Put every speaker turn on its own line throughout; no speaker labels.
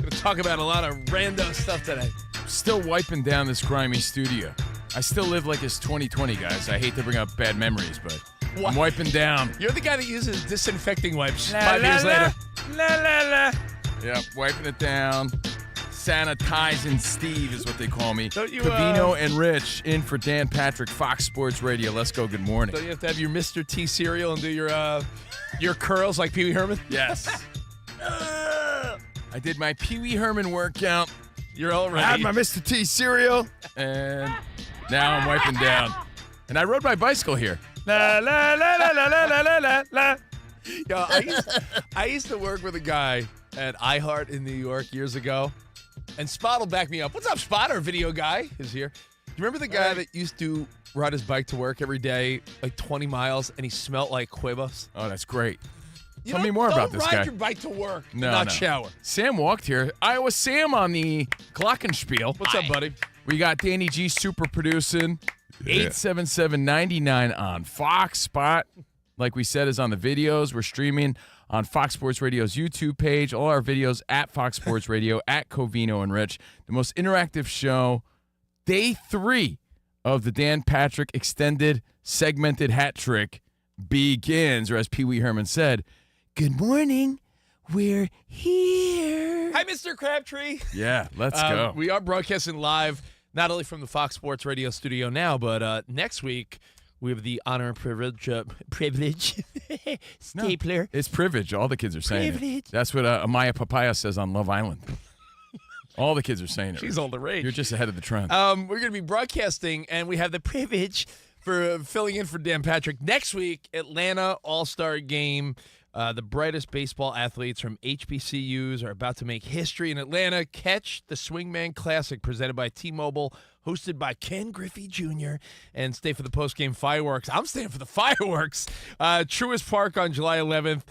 Going to talk about a lot of rando stuff today.
Still wiping down this grimy studio. I still live like it's 2020, guys. I hate to bring up bad memories, but I'm wiping down.
You're the guy that uses disinfecting wipes 5 years later.
Yep, wiping it down. Sanitizing Steve is what they call me.
Don't you,
COVINO and Rich in for Dan Patrick, Fox Sports Radio. Let's go. Good morning.
Don't you have to have your Mr. T cereal and do your curls like Pee Wee Herman?
Yes. I did my Pee Wee Herman workout.
You're all ready.
I had my Mr. T cereal, and now I'm wiping down. And I rode my bicycle here.
La la la la la la la la la. Yo, I used to work with a guy at iHeart in New York years ago, and Spot will back me up. What's up, Spot? Our video guy is here. Do you remember the guy that used to ride his bike to work every day, like 20 miles, and he smelled like Cuevas?
Oh, that's great. Tell me more about this guy.
Don't ride your bike to work and not shower.
Sam walked here. Iowa Sam on the Glockenspiel.
What's up, buddy?
We got Danny G super producing. 877-99 on Fox. Spot, like we said, is on the videos. We're streaming on Fox Sports Radio's YouTube page. All our videos at Fox Sports Radio, at COVINO and Rich. The most interactive show. Day 3 of the Dan Patrick extended segmented hat trick begins, or as Pee Wee Herman said, good morning, we're here.
Hi, Mr. Crabtree.
Yeah, let's go.
We are broadcasting live, not only from the Fox Sports Radio studio now, but next week we have the honor and privilege. Stapler.
No, it's privilege. All the kids are saying
Privilege.
it. That's what Amaya Papaya says on Love Island. All the kids are saying it.
She's all the rage.
You're just ahead of the trend.
We're going to be broadcasting, and we have the privilege for filling in for Dan Patrick. Next week, Atlanta All-Star Game. The brightest baseball athletes from HBCUs are about to make history in Atlanta. Catch the Swingman Classic presented by T-Mobile, hosted by Ken Griffey Jr., and stay for the post-game fireworks. I'm staying for the fireworks. Truist Park on July 11th.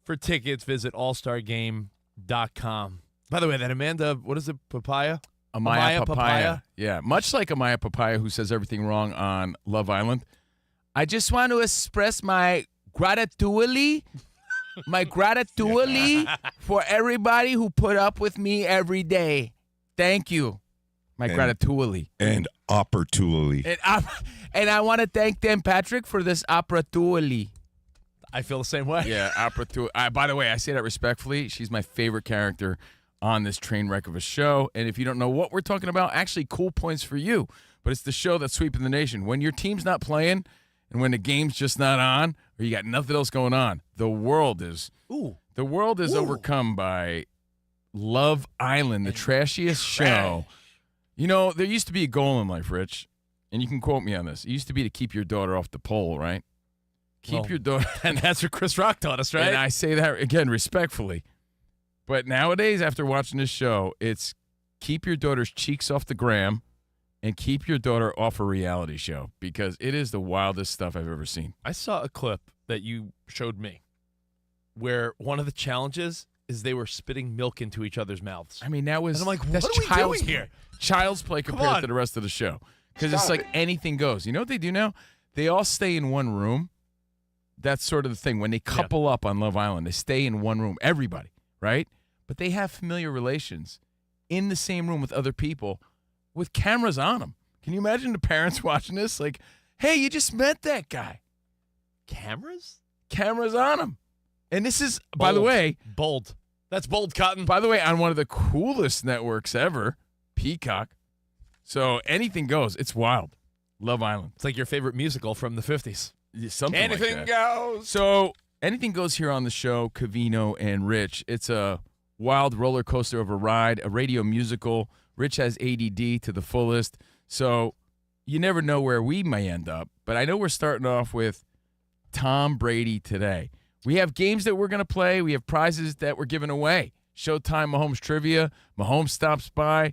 For tickets, visit allstargame.com. By the way, that Amanda, what is it, Papaya?
Amaya Papaya. Yeah, much like Amaya Papaya, who says everything wrong on Love Island. I just want to express my gratitude for everybody who put up with me every day. Thank you. My gratitude.
And opportunity.
And I want to thank Dan Patrick for this opportunity.
I feel the same way.
Yeah, opportunity. By the way, I say that respectfully. She's my favorite character on this train wreck of a show. And if you don't know what we're talking about, actually cool points for you. But it's the show that's sweeping the nation. When your team's not playing and when the game's just not on or you got nothing else going on, the world is overcome by Love Island, the trashiest show. You know, there used to be a goal in life, Rich, and you can quote me on this. It used to be to keep your daughter off the pole, right? Keep your daughter.
And that's what Chris Rock taught us, right?
And I say that, again, respectfully. But nowadays, after watching this show, it's keep your daughter's cheeks off the gram and keep your daughter off a reality show because it is the wildest stuff I've ever seen.
I saw a clip that you showed me where one of the challenges is they were spitting milk into each other's mouths.
I mean, that's
what are we doing here?
Child's play compared to the rest of the show because it's like anything goes. You know what they do now? They all stay in one room. That's sort of the thing. When they couple up on Love Island, they stay in one room. Everybody. Right? But they have familiar relations in the same room with other people with cameras on them. Can you imagine the parents watching this? Like, hey, you just met that guy.
Cameras?
Cameras on him. And this is, by the way.
Bold. That's bold, Cotton.
By the way, on one of the coolest networks ever, Peacock. So anything goes. It's wild. Love Island.
It's like your favorite musical from the 50s.
Something
Anything
like that.
goes.
So anything goes here on the show, COVINO and Rich. It's a wild roller coaster of a ride, a radio musical. Rich has ADD to the fullest. So you never know where we may end up. But I know we're starting off with Tom Brady today. We have games that we're going to play. We have prizes that we're giving away. Showtime Mahomes Trivia. Mahomes stops by.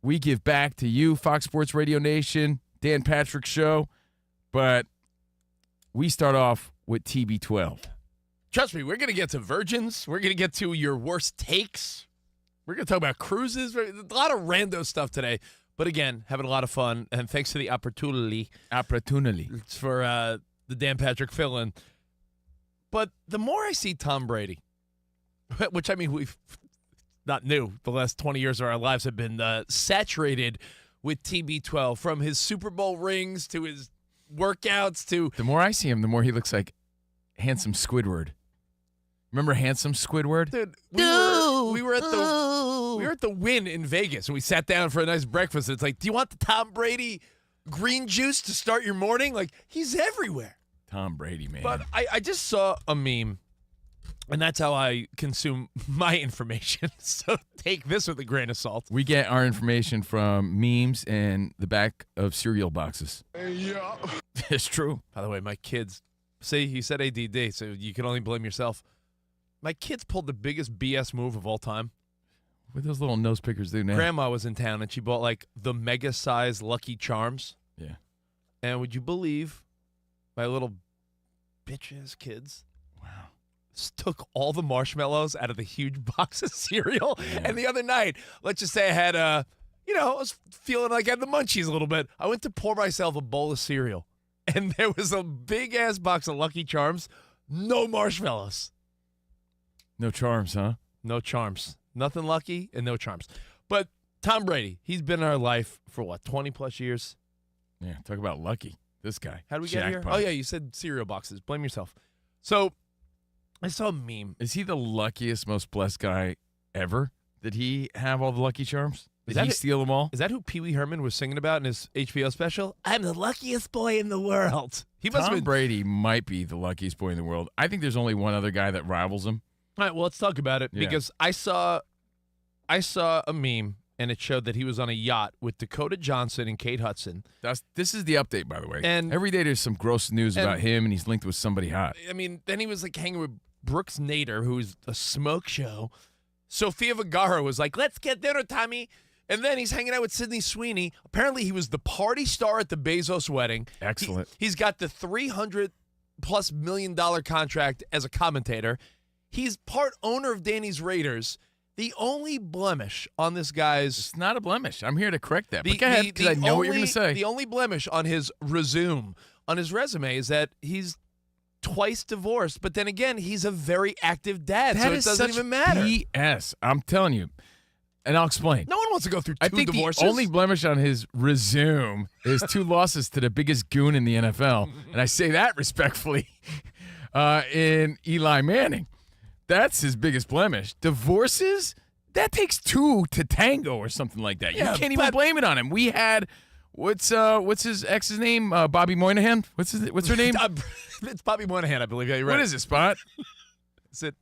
We give back to you, Fox Sports Radio Nation, Dan Patrick Show. But we start off with TB12.
Trust me, we're going to get to virgins. We're going to get to your worst takes. We're going to talk about cruises. A lot of rando stuff today. But again, having a lot of fun. And thanks to the opportunity. It's for the Dan Patrick fill-in. But the more I see Tom Brady, which I mean, not new. The last 20 years of our lives have been saturated with TB12, from his Super Bowl rings to his workouts to.
The more I see him, the more he looks like handsome Squidward. Remember handsome Squidward?
Dude, we were at the Wynn in Vegas, and we sat down for a nice breakfast. It's like, do you want the Tom Brady green juice to start your morning? Like, he's everywhere.
Tom Brady, man.
But I just saw a meme, and that's how I consume my information. So take this with a grain of salt.
We get our information from memes and the back of cereal boxes.
Yeah.
It's true.
By the way, my kids, see, you said ADD, so you can only blame yourself. My kids pulled the biggest BS move of all time.
What those little nose pickers do now?
Grandma was in town, and she bought, like, the mega-size Lucky Charms.
Yeah.
And would you believe my little bitch-ass kids took all the marshmallows out of the huge box of cereal?
Yeah.
And the other night, let's just say I had I was feeling like I had the munchies a little bit. I went to pour myself a bowl of cereal, and there was a big-ass box of Lucky Charms, no marshmallows.
No charms, huh?
No charms. Nothing lucky and no charms. But Tom Brady, he's been in our life for, 20-plus years?
Yeah, talk about lucky. This guy.
How did we get here?
Jackpot.
Oh, yeah, you said cereal boxes. Blame yourself. So I saw a meme.
Is he the luckiest, most blessed guy ever? Did he have all the Lucky Charms?
Is
Did
that
he
it?
steal them all?
Is that who Pee Wee Herman was singing about in his HBO special? I'm the luckiest boy in the world. He must have
Tom
been.
Brady might be the luckiest boy in the world. I think there's only one other guy that rivals him.
All right, well, let's talk about it,
Yeah.
because I saw a meme, and it showed that he was on a yacht with Dakota Johnson and Kate Hudson.
This is the update, by the way.
And-
every day there's some gross news about him, and he's linked with somebody hot.
I mean, then he was like hanging with Brooks Nader, who's a smoke show. Sofia Vergara was like, let's get dinner, Tommy. And then he's hanging out with Sydney Sweeney. Apparently, he was the party star at the Bezos wedding.
Excellent.
He's got the $300+ million contract as a commentator. He's part owner of Danny's Raiders. The only blemish on this guy's
It's not a blemish. I'm here to correct that. But go ahead, because I know what you're going to say.
The only blemish on his resume, on his resume, is that he's twice divorced. But then again, he's a very active dad, so
That
it
is
doesn't
such
even matter.
BS. I'm telling you. And I'll explain.
No one wants to go through
I
two
think
divorces.
the only blemish on his resume is 2 losses to the biggest goon in the NFL. And I say that respectfully, in Eli Manning. That's his biggest blemish. Divorces, that takes 2 to tango or something like that.
Yeah,
you can't even blame it on him. We had what's his ex's name? Bobby Moynihan. What's her name?
It's Bobby Moynihan, I believe. Yeah, you're right.
What is it, Spot?
Is it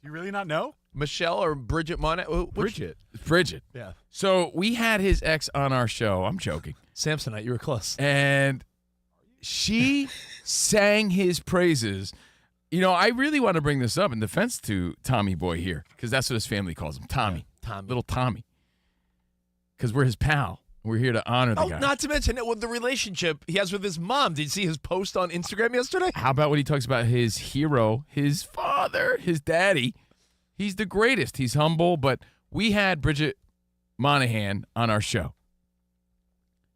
You really not know?
Michelle or Bridget Moynihan?
Bridget.
Bridget.
Yeah.
So we had his ex on our show. I'm joking.
Samsonite, you were close.
And she sang his praises. You know, I really want to bring this up in defense to Tommy Boy here, because that's what his family calls him, Tommy.
Yeah, Tommy.
Little Tommy. Because we're his pal. We're here to honor the guy.
Not to mention with the relationship he has with his mom. Did you see his post on Instagram yesterday?
How about when he talks about his hero, his father, his daddy? He's the greatest. He's humble, but we had Bridget Moynihan on our show,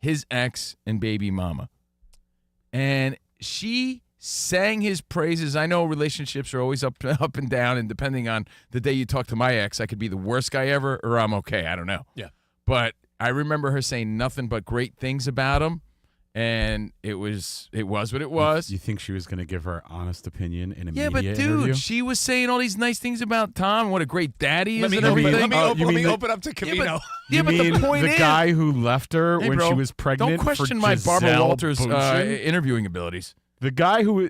his ex and baby mama. And she sang his praises. I know relationships are always up and down, and depending on the day you talk to my ex, I could be the worst guy ever or I'm okay. I don't know.
Yeah.
But I remember her saying nothing but great things about him, and it was what it was.
You think she was going to give her honest opinion in a
Yeah,
media
but dude,
interview?
she was saying all these nice things about Tom, what a great daddy he
Let
is
me,
and everything.
let me
the-
open up to Covino.
Yeah, but
mean
the point is,
guy who left her
hey,
when
bro,
she was pregnant?
don't question
for
my Barbara
Giselle
Walters
Bundchen?
interviewing abilities.
The guy who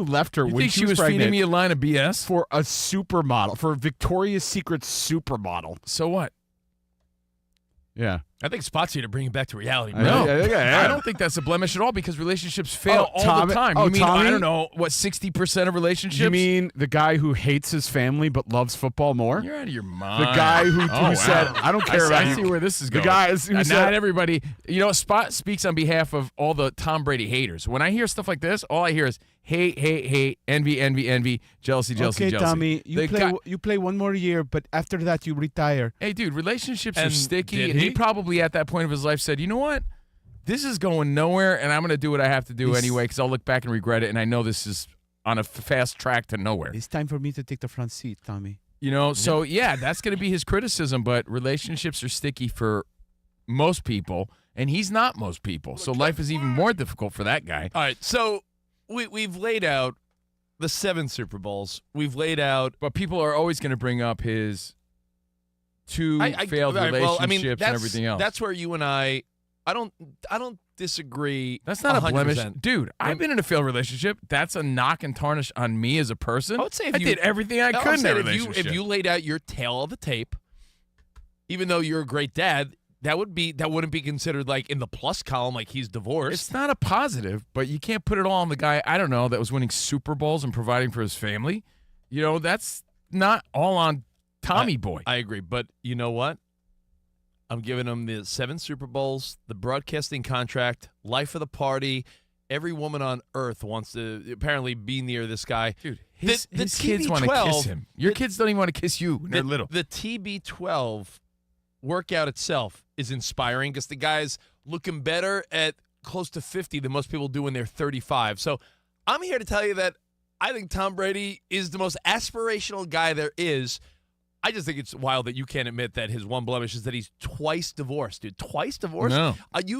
left her
You
when
think she was
pregnant
feeding me a line of BS?
for a supermodel, for a Victoria's Secret supermodel.
So what?
Yeah.
I think Spot's here to bring it back to reality.
I
No,
think- yeah.
I don't think that's a blemish at all because relationships fail all
Tommy-
the time.
oh,
You mean,
Tommy?
I don't know, what, 60% of relationships?
You mean the guy who hates his family but loves football more?
You're out of your mind.
The guy who
wow.
said, I don't care about
I
you.
see where this is
The
going.
guy who
Not
said,
everybody. You know, Spot speaks on behalf of all the Tom Brady haters. When I hear stuff like this, all I hear is hate, envy, jealousy.
Tommy,
The guy-
you play one more year, but after that you retire.
Hey, dude, relationships are
And
sticky,
did
and he
he?
probably at that point of his life said, you know what? This is going nowhere, and I'm going to do what I have to do anyway because I'll look back and regret it, and I know this is on a fast track to nowhere.
It's time for me to take the front seat, Tommy.
So yeah, that's going to be his criticism. But relationships are sticky for most people, and he's not most people. So life is even more difficult for that guy.
All right, so we've laid out the 7 Super Bowls. We've laid out.
But people are always going to bring up his two failed
all right,
relationships
well, I mean,
and everything else.
That's where you and I don't disagree.
That's not
100%.
a blemish. Dude, I've been in a failed relationship. That's a knock and tarnish on me as a person.
I would say if
I
you
did everything I could in that relationship.
If you laid out your tale of the tape, even though you're a great dad, that wouldn't be considered like in the plus column, like he's divorced.
It's not a positive, but you can't put it all on the guy, I don't know, that was winning Super Bowls and providing for his family. That's not all on Tommy Boy.
I agree, but you know what? I'm giving him the 7 Super Bowls, the broadcasting contract, life of the party. Every woman on earth wants to apparently be near this guy.
Dude, his kids
TB12
want to kiss him. Your kids don't even want to kiss you when they're little.
The TB12 workout itself is inspiring because the guy's looking better at close to 50 than most people do when they're 35. So I'm here to tell you that I think Tom Brady is the most aspirational guy there is. I just think it's wild that you can't admit that his one blemish is that he's twice divorced, dude. Twice divorced?
No.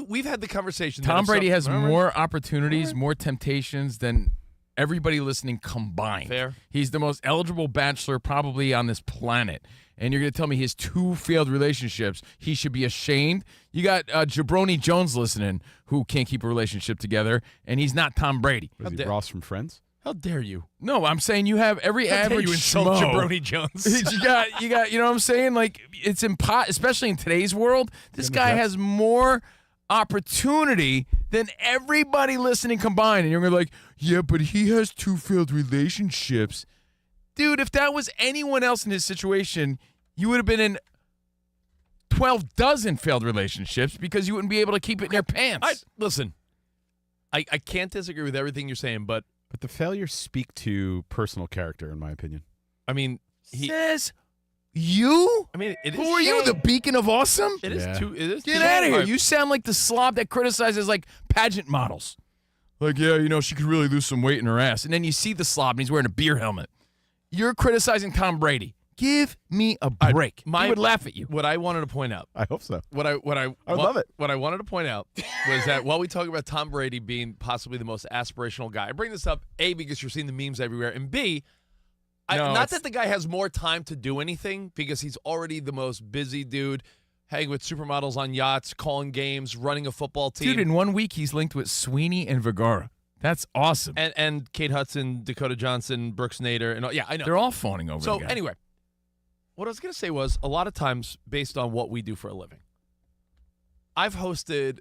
We've had the conversation.
Tom Brady has more opportunities, more temptations than everybody listening combined.
Fair.
He's the most eligible bachelor probably on this planet. And you're going to tell me he has 2 failed relationships. He should be ashamed. You got Jabroni Jones listening who can't keep a relationship together, and he's not Tom Brady.
Was he Ross from Friends?
How dare you?
No, I'm saying you have every
How dare
average
you insult
schmo.
Jabroni Jones?
you got, you know what I'm saying? Like, it's especially in today's world, this guy has more opportunity than everybody listening combined. And you're going to be like, yeah, but he has 2 failed relationships. Dude, if that was anyone else in his situation, you would have been in 12 dozen failed relationships because you wouldn't be able to keep it in your pants.
Listen, I can't disagree with everything you're saying, but
But the failures speak to personal character, in my opinion.
I mean,
Says you?
I mean, it is.
Who are you, the beacon of awesome?
It is
Yeah.
too. It is
Get
too
out of here.
hard.
You sound like the slob that criticizes like pageant models. Like, yeah, she could really lose some weight in her ass. And then you see the slob and he's wearing a beer helmet. You're criticizing Tom Brady. Give me a break. He would laugh at you.
What I wanted to point out.
I hope so.
I would
love it.
What I wanted to point out was that while we talk about Tom Brady being possibly the most aspirational guy, I bring this up, A, because you're seeing the memes everywhere, and B, not that the guy has more time to do anything, because he's already the most busy dude, hanging with supermodels on yachts, calling games, running a football team.
Dude, in 1 week, he's linked with Sweeney and Vergara. That's awesome.
And Kate Hudson, Dakota Johnson, Brooks Nader, and yeah, I know.
They're all fawning over
So
the guy.
anyway, what I was going to say was a lot of times based on what we do for a living. I've hosted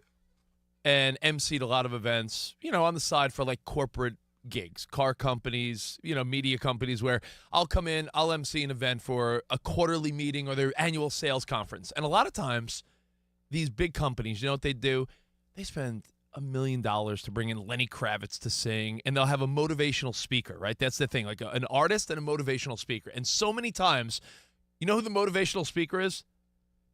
and emceed a lot of events, on the side for like corporate gigs, car companies, media companies where I'll come in, I'll MC an event for a quarterly meeting or their annual sales conference. And a lot of times these big companies, you know what they do? They spend $1 million to bring in Lenny Kravitz to sing, and they'll have a motivational speaker, right? That's the thing, like an artist and a motivational speaker. And so many times, you know who the motivational speaker is?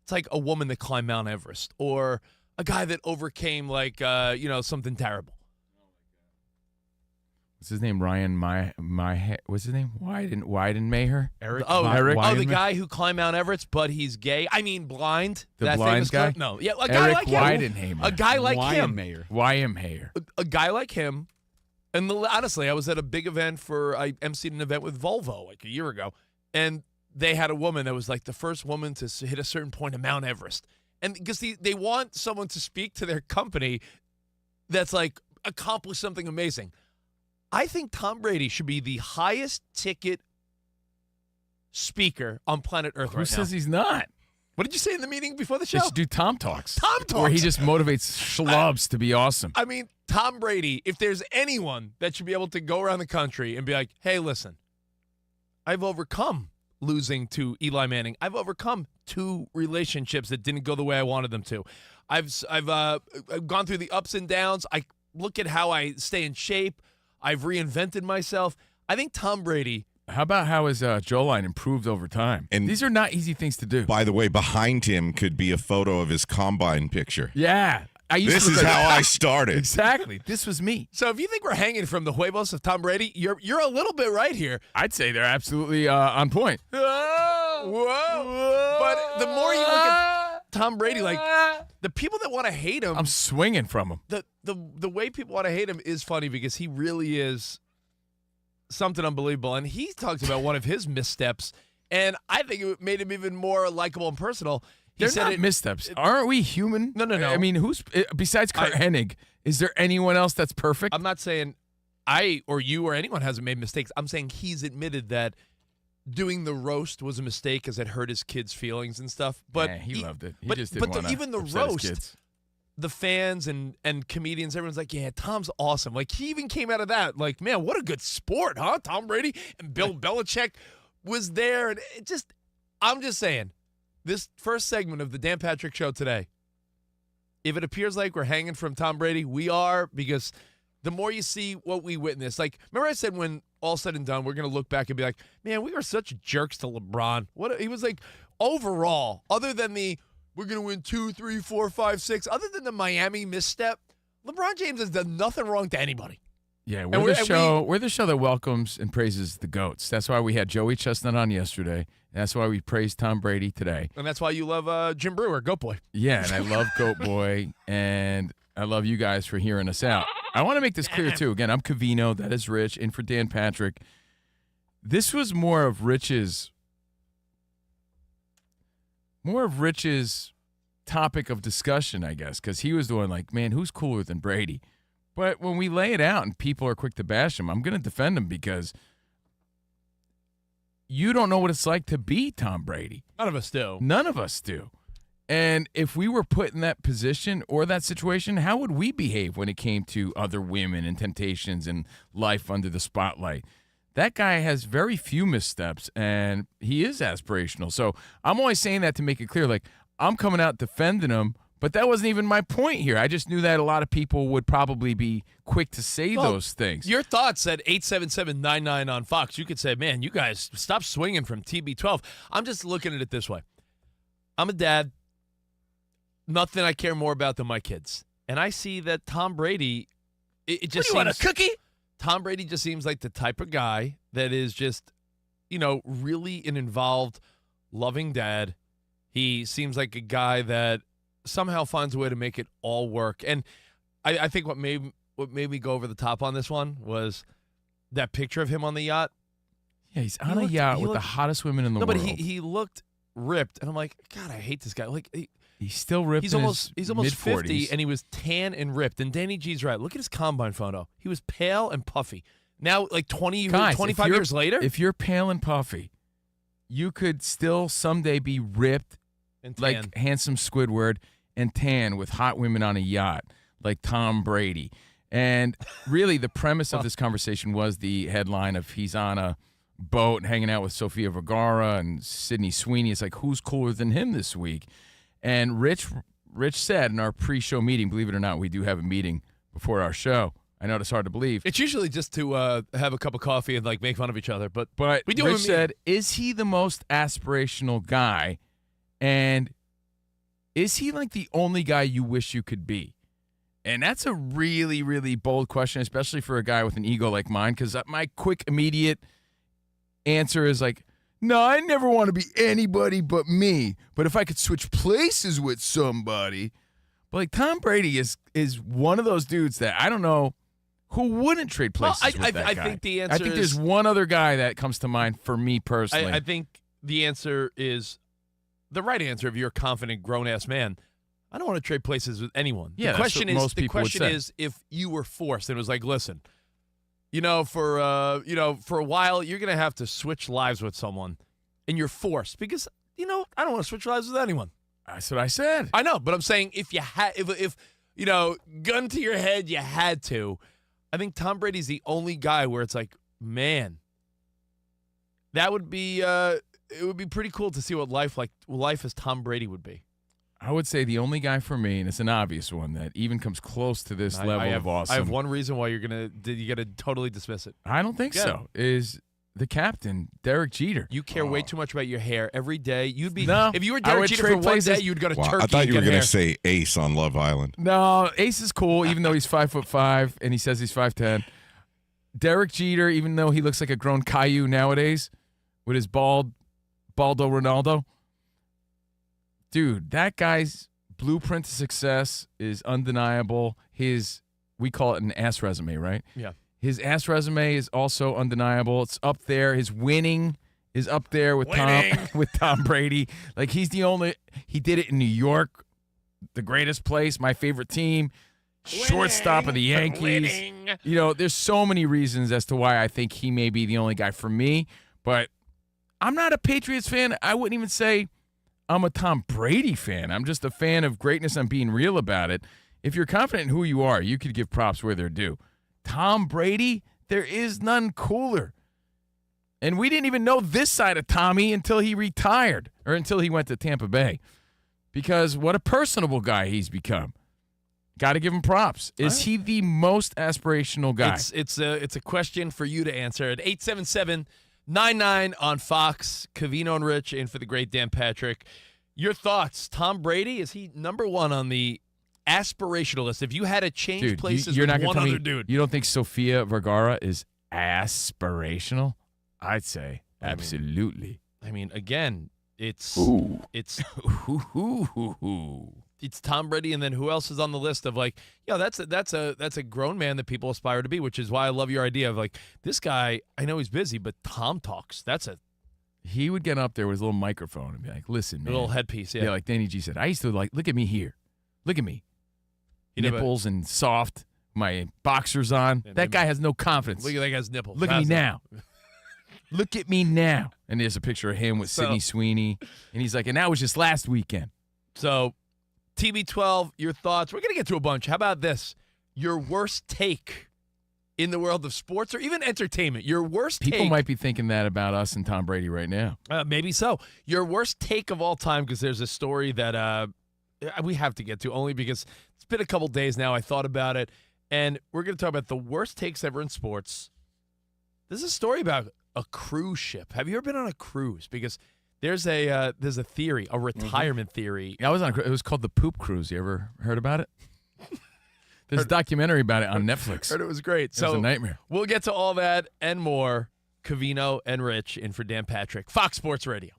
It's like a woman that climbed Mount Everest or a guy that overcame something terrible.
What's his name? Ryan what's his name? Weidenmayer?
Eric.
The guy who climbed Mount Everest, but he's gay. I mean, blind.
The
that
blind
famous
guy?
No, yeah, a guy
Eric
like him.
Weidenhamer.
A guy like him.
Weidenmayer.
A guy like him. And honestly, I was at a big event I emceed an event with Volvo like a year ago, and they had a woman that was like the first woman to hit a certain point of Mount Everest. And because they want someone to speak to their company that's like accomplished something amazing. I think Tom Brady should be the highest ticket speaker on planet Earth
Who
right now.
says he's not?
What did you say in the meeting before the show?
They should do Tom Talks.
Tom Talks.
Where he just motivates schlubs to be awesome.
I mean, Tom Brady, if there's anyone that should be able to go around the country and be like, hey, listen, I've overcome losing to Eli Manning. I've overcome 2 relationships that didn't go the way I wanted them to. I've gone through the ups and downs. I look at how I stay in shape. I've reinvented myself. I think Tom Brady.
How about how his jawline improved over time?
And
these are not easy things to do.
By the way, behind him could be a photo of his combine picture.
Yeah. I used
This
to look
is
like,
how I started.
exactly. This was me.
So if you think we're hanging from the huevos of Tom Brady, you're a little bit right here.
I'd say they're absolutely on point.
Whoa. But the more you look at Tom Brady, like the people that want to hate him,
I'm swinging from him.
the way people want to hate him is funny because he really is something unbelievable. And he talks about one of his missteps, and I think it made him even more likable and personal. He
They're
said
not
it,
missteps. Aren't we human?
No.
I mean, who's besides Kurt Hennig? Is there anyone else that's perfect?
I'm not saying I or you or anyone hasn't made mistakes. I'm saying he's admitted that doing the roast was a mistake because it hurt his kids' feelings and stuff. But
he loved it. He
but
just didn't
but
want
even the
upset his
roast,
kids.
the fans and comedians, everyone's like, yeah, Tom's awesome. Like, he even came out of that, like, man, what a good sport, huh? Tom Brady and Bill Belichick was there. And I'm just saying, this first segment of the Dan Patrick Show today, if it appears like we're hanging from Tom Brady, we are, because the more you see what we witnessed, like, remember I said when all said and done, we're going to look back and be like, man, we were such jerks to LeBron. He was like, overall, other than we're going to win 2, 3, 4, 5, 6. Other than the Miami misstep, LeBron James has done nothing wrong to anybody.
Yeah, we're the show that welcomes and praises the GOATs. That's why we had Joey Chestnut on yesterday. And that's why we praised Tom Brady today.
And that's why you love Jim Brewer, Goat Boy.
Yeah, and I love Goat Boy, and I love you guys for hearing us out. I want to make this clear, too. Again, I'm Covino. That is Rich. In for Dan Patrick. This was more of Rich's topic of discussion, I guess, because he was doing like, man, who's cooler than Brady? But when we lay it out and people are quick to bash him, I'm going to defend him because you don't know what it's like to be Tom Brady.
None of us do.
None of us do. And if we were put in that position or that situation, how would we behave when it came to other women and temptations and life under the spotlight? That guy has very few missteps, and he is aspirational. So I'm always saying that to make it clear, like, I'm coming out defending him, but that wasn't even my point here. I just knew that a lot of people would probably be quick to say those things.
Your thoughts at 877-99 on Fox. You could say, man, you guys stop swinging from TB12. I'm just looking at it this way. I'm a dad. Nothing I care more about than my kids. And I see that Tom Brady, it just
want, a cookie?
Tom Brady just seems like the type of guy that is just, really an involved, loving dad. He seems like a guy that somehow finds a way to make it all work. And I think what made me go over the top on this one was that picture of him on the yacht.
Yeah, he's on a yacht with the hottest women in the world.
No, but he looked ripped, and I'm like, God, I hate this guy. Like,
he's still ripped.
He's almost
mid-40s.
50, and he was tan and ripped. And Danny G's right. Look at his combine photo. He was pale and puffy. Now, like 25 years later,
if you're pale and puffy, you could still someday be ripped,
and tan.
like handsome Squidward, and tan with hot women on a yacht, like Tom Brady. And really, the premise of this conversation was the headline of he's on a boat hanging out with Sofia Vergara and Sydney Sweeney. It's like, who's cooler than him this week? And Rich said in our pre-show meeting, believe it or not, we do have a meeting before our show. I know it's hard to believe.
It's usually just to have a cup of coffee and like make fun of each other. But we do.
Rich said, is he the most aspirational guy? And is he like the only guy you wish you could be? And that's a really, really bold question, especially for a guy with an ego like mine, because my quick, immediate answer is like, no, I never want to be anybody but me. But if I could switch places with somebody. But like Tom Brady is one of those dudes that I don't know who wouldn't trade places with that guy.
I think the answer
I think there's one other guy that comes to mind for me personally.
I think the answer is the right answer if you're a confident, grown-ass man. I don't want to trade places with anyone.
Yeah,
the question
say.
is if you were forced and it was like, listen, for a while you're going to have to switch lives with someone, and you're forced because I don't want to switch lives with anyone.
That's what I said.
I know, but I'm saying if you had, if gun to your head, you had to. I think Tom Brady's the only guy where it's like, man, that would be it would be pretty cool to see what life as Tom Brady would be.
I would say the only guy for me, and it's an obvious one that even comes close to this level of awesome.
I have one reason why you're gonna totally dismiss it.
I don't think so. Is the captain, Derek Jeter.
You care way too much about your hair every day. You'd be
No,
if you were
I
Derek
would
Jeter
trade
for one
places.
day, you'd go to
Wow,
Turkey.
I thought you were
going to
say Ace on Love Island.
No, Ace is cool, even though he's 5'5" and he says he's 5'10". Derek Jeter, even though he looks like a grown Caillou nowadays with his baldo Ronaldo. Dude, that guy's blueprint to success is undeniable. We call it an ass resume, right?
Yeah.
His ass resume is also undeniable. It's up there. His winning is up there with Tom Brady. Like he did it in New York, the greatest place, my favorite team, shortstop of the Yankees. You know, there's so many reasons as to why I think he may be the only guy for me, but I'm not a Patriots fan. I wouldn't even say I'm a Tom Brady fan. I'm just a fan of greatness. I'm being real about it. If you're confident in who you are, you could give props where they're due. Tom Brady, there is none cooler. And we didn't even know this side of Tommy until he retired or until he went to Tampa Bay. Because what a personable guy he's become. Got to give him props. Is he the most aspirational guy?
It's a question for you to answer at 877-99 on Fox. Covino and Rich in for the great Dan Patrick. Your thoughts? Tom Brady, is he number one on the aspirational list? If you had to change places
you're
with
not gonna
one
tell
other
me,
dude.
You don't think Sofia Vergara is aspirational? I'd say absolutely.
I mean, again, it's Tom Brady, and then who else is on the list of like, that's a grown man that people aspire to be, which is why I love your idea of like this guy. I know he's busy, but Tom talks.
He would get up there with his little microphone and be like, "Listen, man,"
a little headpiece. Yeah,
like Danny G said. I used to look at me here, look at me, nipples and soft, my boxers on. That guy has no confidence.
Look at that guy's nipples.
Look at me now. Look at me now. And there's a picture of him with Sydney Sweeney, and he's like, and that was just last weekend.
So, TB12, your thoughts. We're going to get to a bunch. How about this? Your worst take in the world of sports or even entertainment. Your worst take.
People might be thinking that about us and Tom Brady right now.
Maybe so. Your worst take of all time, because there's a story that we have to get to only because it's been a couple days now. I thought about it, and we're going to talk about the worst takes ever in sports. This is a story about a cruise ship. Have you ever been on a cruise? Because there's a theory, a retirement theory.
I was on. It was called the Poop Cruise. You ever heard about it? There's a documentary about it on Netflix.
Heard it was great.
It was a nightmare.
We'll get to all that and more. Covino and Rich in for Dan Patrick, Fox Sports Radio.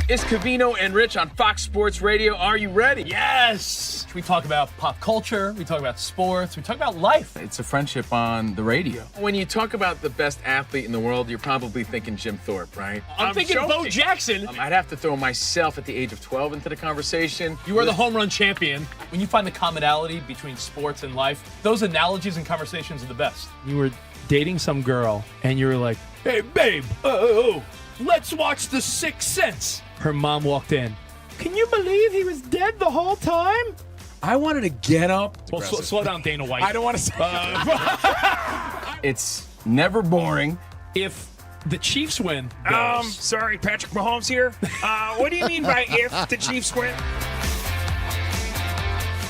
It's Covino and Rich on Fox Sports Radio. Are you ready?
Yes! We talk about pop culture, we talk about sports, we talk about life.
It's a friendship on the radio. When you talk about the best athlete in the world, you're probably thinking Jim Thorpe, right?
I'm thinking Bo Jackson.
I'd have to throw myself at the age of 12 into the conversation.
You are the home run champion. When you find the commonality between sports and life, those analogies and conversations are the best.
You were dating some girl, and you were like,
Hey, babe, let's watch The Sixth Sense.
her mom walked in. Can you believe he was dead the whole time?
I wanted to get up.
Well, slow down, Dana White.
I don't want to say It's never boring.
If the Chiefs win,
Sorry, Patrick Mahomes here. What do you mean by if the Chiefs win?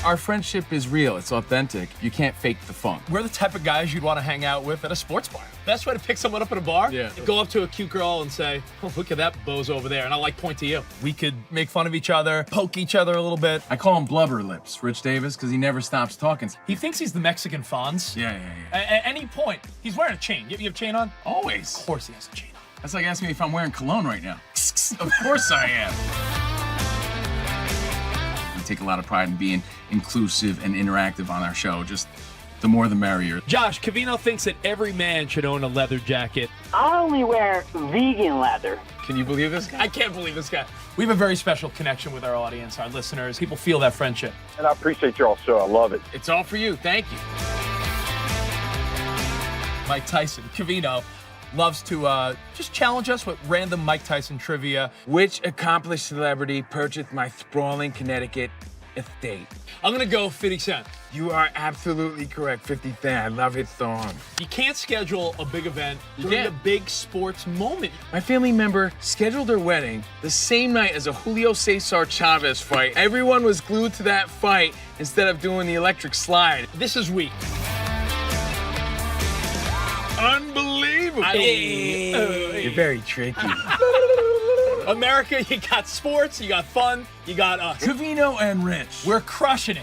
Our friendship is real. It's authentic. You can't fake the funk.
We're the type of guys you'd want to hang out with at a sports bar. Best way to pick someone up at a bar?
Yeah.
Go up to a cute girl and say, oh, look at that bozo over there. And I point to you. We could make fun of each other, poke each other a little bit.
I call him Blubber Lips, Rich Davis, because he never stops talking.
He thinks he's the Mexican Fonz.
Yeah.
At any point, he's wearing a chain. You have a chain on?
Always.
Of course he has a chain on.
That's like asking me if I'm wearing cologne right now. Of course I am. I take a lot of pride in being inclusive and interactive on our show. Just the more the merrier.
Josh, Covino thinks that every man should own a leather jacket.
I only wear vegan leather.
Can you believe this guy?
I can't believe this guy. We have a very special connection with our audience, our listeners. People feel that friendship.
And I appreciate y'all so. I love it.
It's all for you. Thank you.
Mike Tyson, Covino, loves to just challenge us with random Mike Tyson trivia.
Which accomplished celebrity purchased my sprawling Connecticut estate?
I'm going to go 50 Cent.
You are absolutely correct. 50 Cent. I love his song.
You can't schedule a big event during
can't.
a big sports moment.
My family member scheduled their wedding the same night as a Julio Cesar Chavez fight. Everyone was glued to that fight instead of doing the electric slide.
This is weak.
Unbelievable. You're very tricky.
America, you got sports, you got fun, you got us.
Covino and Rich.
We're crushing it.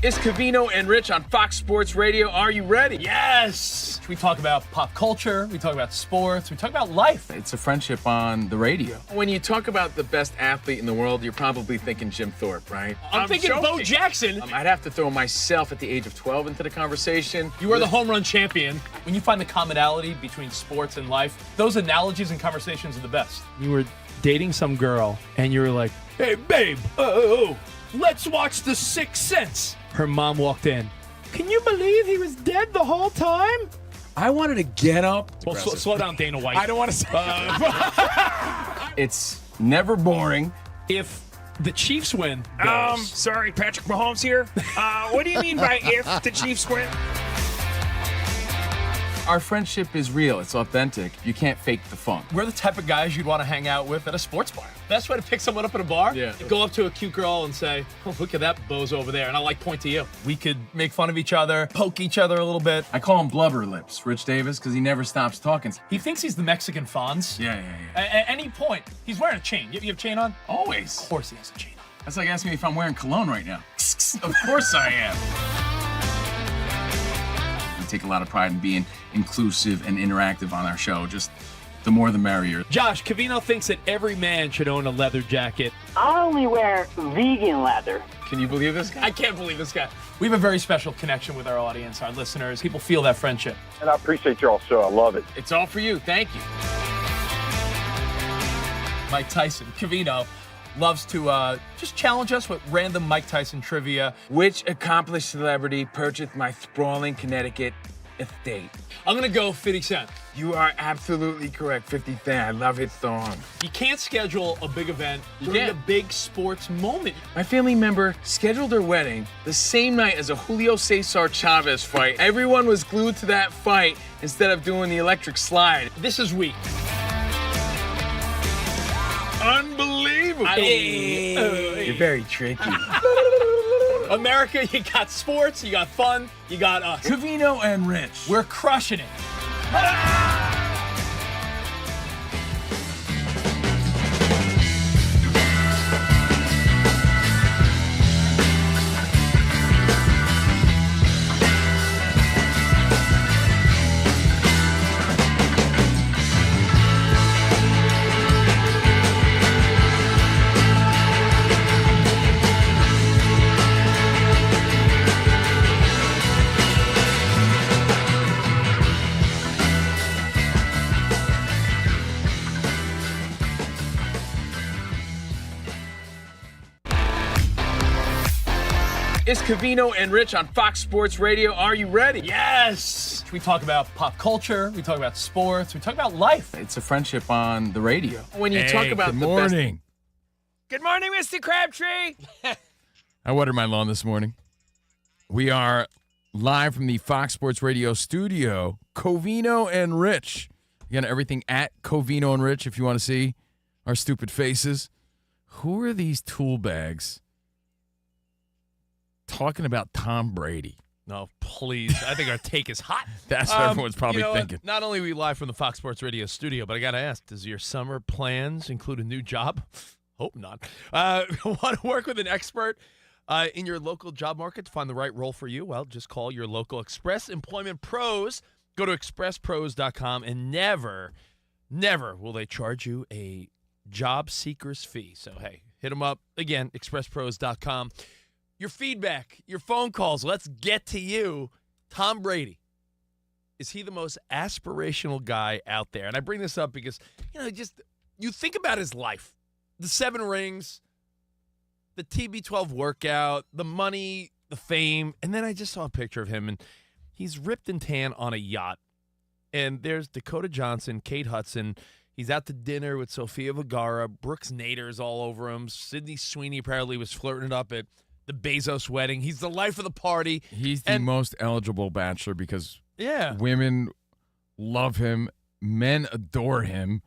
It's Covino and Rich on Fox Sports Radio. Are you ready?
Yes! We talk about pop culture, we talk about sports, we talk about life.
It's a friendship on the radio. When you talk about the best athlete in the world, you're probably thinking Jim Thorpe, right?
I'm thinking Bo
joking.
Jackson.
I'd have to throw myself at the age of 12 into the conversation.
You are the home run champion. When you find the commonality between sports and life, those analogies and conversations are the best.
You were dating some girl, and you were like,
Hey, babe, let's watch The Sixth Sense.
her mom walked in. Can you believe he was dead the whole time?
I wanted to get up.
Well, slow down, Dana White.
I don't want to say It's never boring.
If the Chiefs win,
Sorry, Patrick Mahomes here. What do you mean by if the Chiefs win?
Our friendship is real. It's authentic. You can't fake the fun.
we're the type of guys you'd want to hang out with at a sports bar. Best way to pick someone up at a bar?
Yeah.
Go up to a cute girl and say, oh, look at that bozo over there. And I'll point to you. We could make fun of each other, poke each other a little bit.
I call him Blubber Lips, Rich Davis, because he never stops talking.
He thinks he's the Mexican Fonz.
Yeah.
At any point, he's wearing a chain. You have a chain on?
Always.
Of course he has a chain on.
That's like asking me if I'm wearing cologne right now. Of course I am. We take a lot of pride in being inclusive and interactive on our show. Just the more the merrier.
Josh, Covino thinks that every man should own a leather jacket.
I only wear vegan leather.
Can you believe this guy?
I can't believe this guy. We have a very special connection with our audience, our listeners. People feel that friendship.
And I appreciate y'all so. I love it.
It's all for you. Thank you.
Mike Tyson, Covino, loves to just challenge us with random Mike Tyson trivia.
Which accomplished celebrity purchased my sprawling Connecticut estate?
I'm going to go 50 Cent.
You are absolutely correct. 50 Cent. I love his song.
You can't schedule a big event during
can't.
a big sports moment.
My family member scheduled their wedding the same night as a Julio Cesar Chavez fight. Everyone was glued to that fight instead of doing the electric slide.
This is weak.
Unbelievable. You're very tricky.
America, you got sports, you got fun, you got us.
Covino and Rich.
We're crushing it.
It's Covino and Rich on Fox Sports Radio. Are you ready?
Yes! We talk about pop culture, we talk about sports, we talk about life.
It's a friendship on the radio. When you talk about
Good
the
morning.
Good morning, Mr. Crabtree.
I watered my lawn this morning. We are live from the Fox Sports Radio studio, Covino and Rich. Again, everything at Covino and Rich if you want to see our stupid faces. Who are these tool bags talking about Tom Brady?
No, please. I think our take is hot.
That's what everyone's probably
you know what?
thinking.
Not only are we live from the Fox Sports Radio studio, but I got to ask, does your summer plans include a new job? Hope not. Want to work with an expert in your local job market to find the right role for you? Well, just call your local Express Employment Pros. Go to expresspros.com and never will they charge you a job seeker's fee. So, hey, hit them up. Again, expresspros.com. Your feedback, your phone calls, let's get to you. Tom Brady, is he the most aspirational guy out there? And I bring this up because, you think about his life. The 7 rings, the TB12 workout, the money, the fame, and then I just saw a picture of him, and he's ripped and tan on a yacht. And there's Dakota Johnson, Kate Hudson. He's out to dinner with Sofia Vergara. Brooks Nader's all over him. Sydney Sweeney apparently was flirting it up at the Bezos wedding. He's the life of the party.
He's the most eligible bachelor because
Yeah.
women love him, men adore him,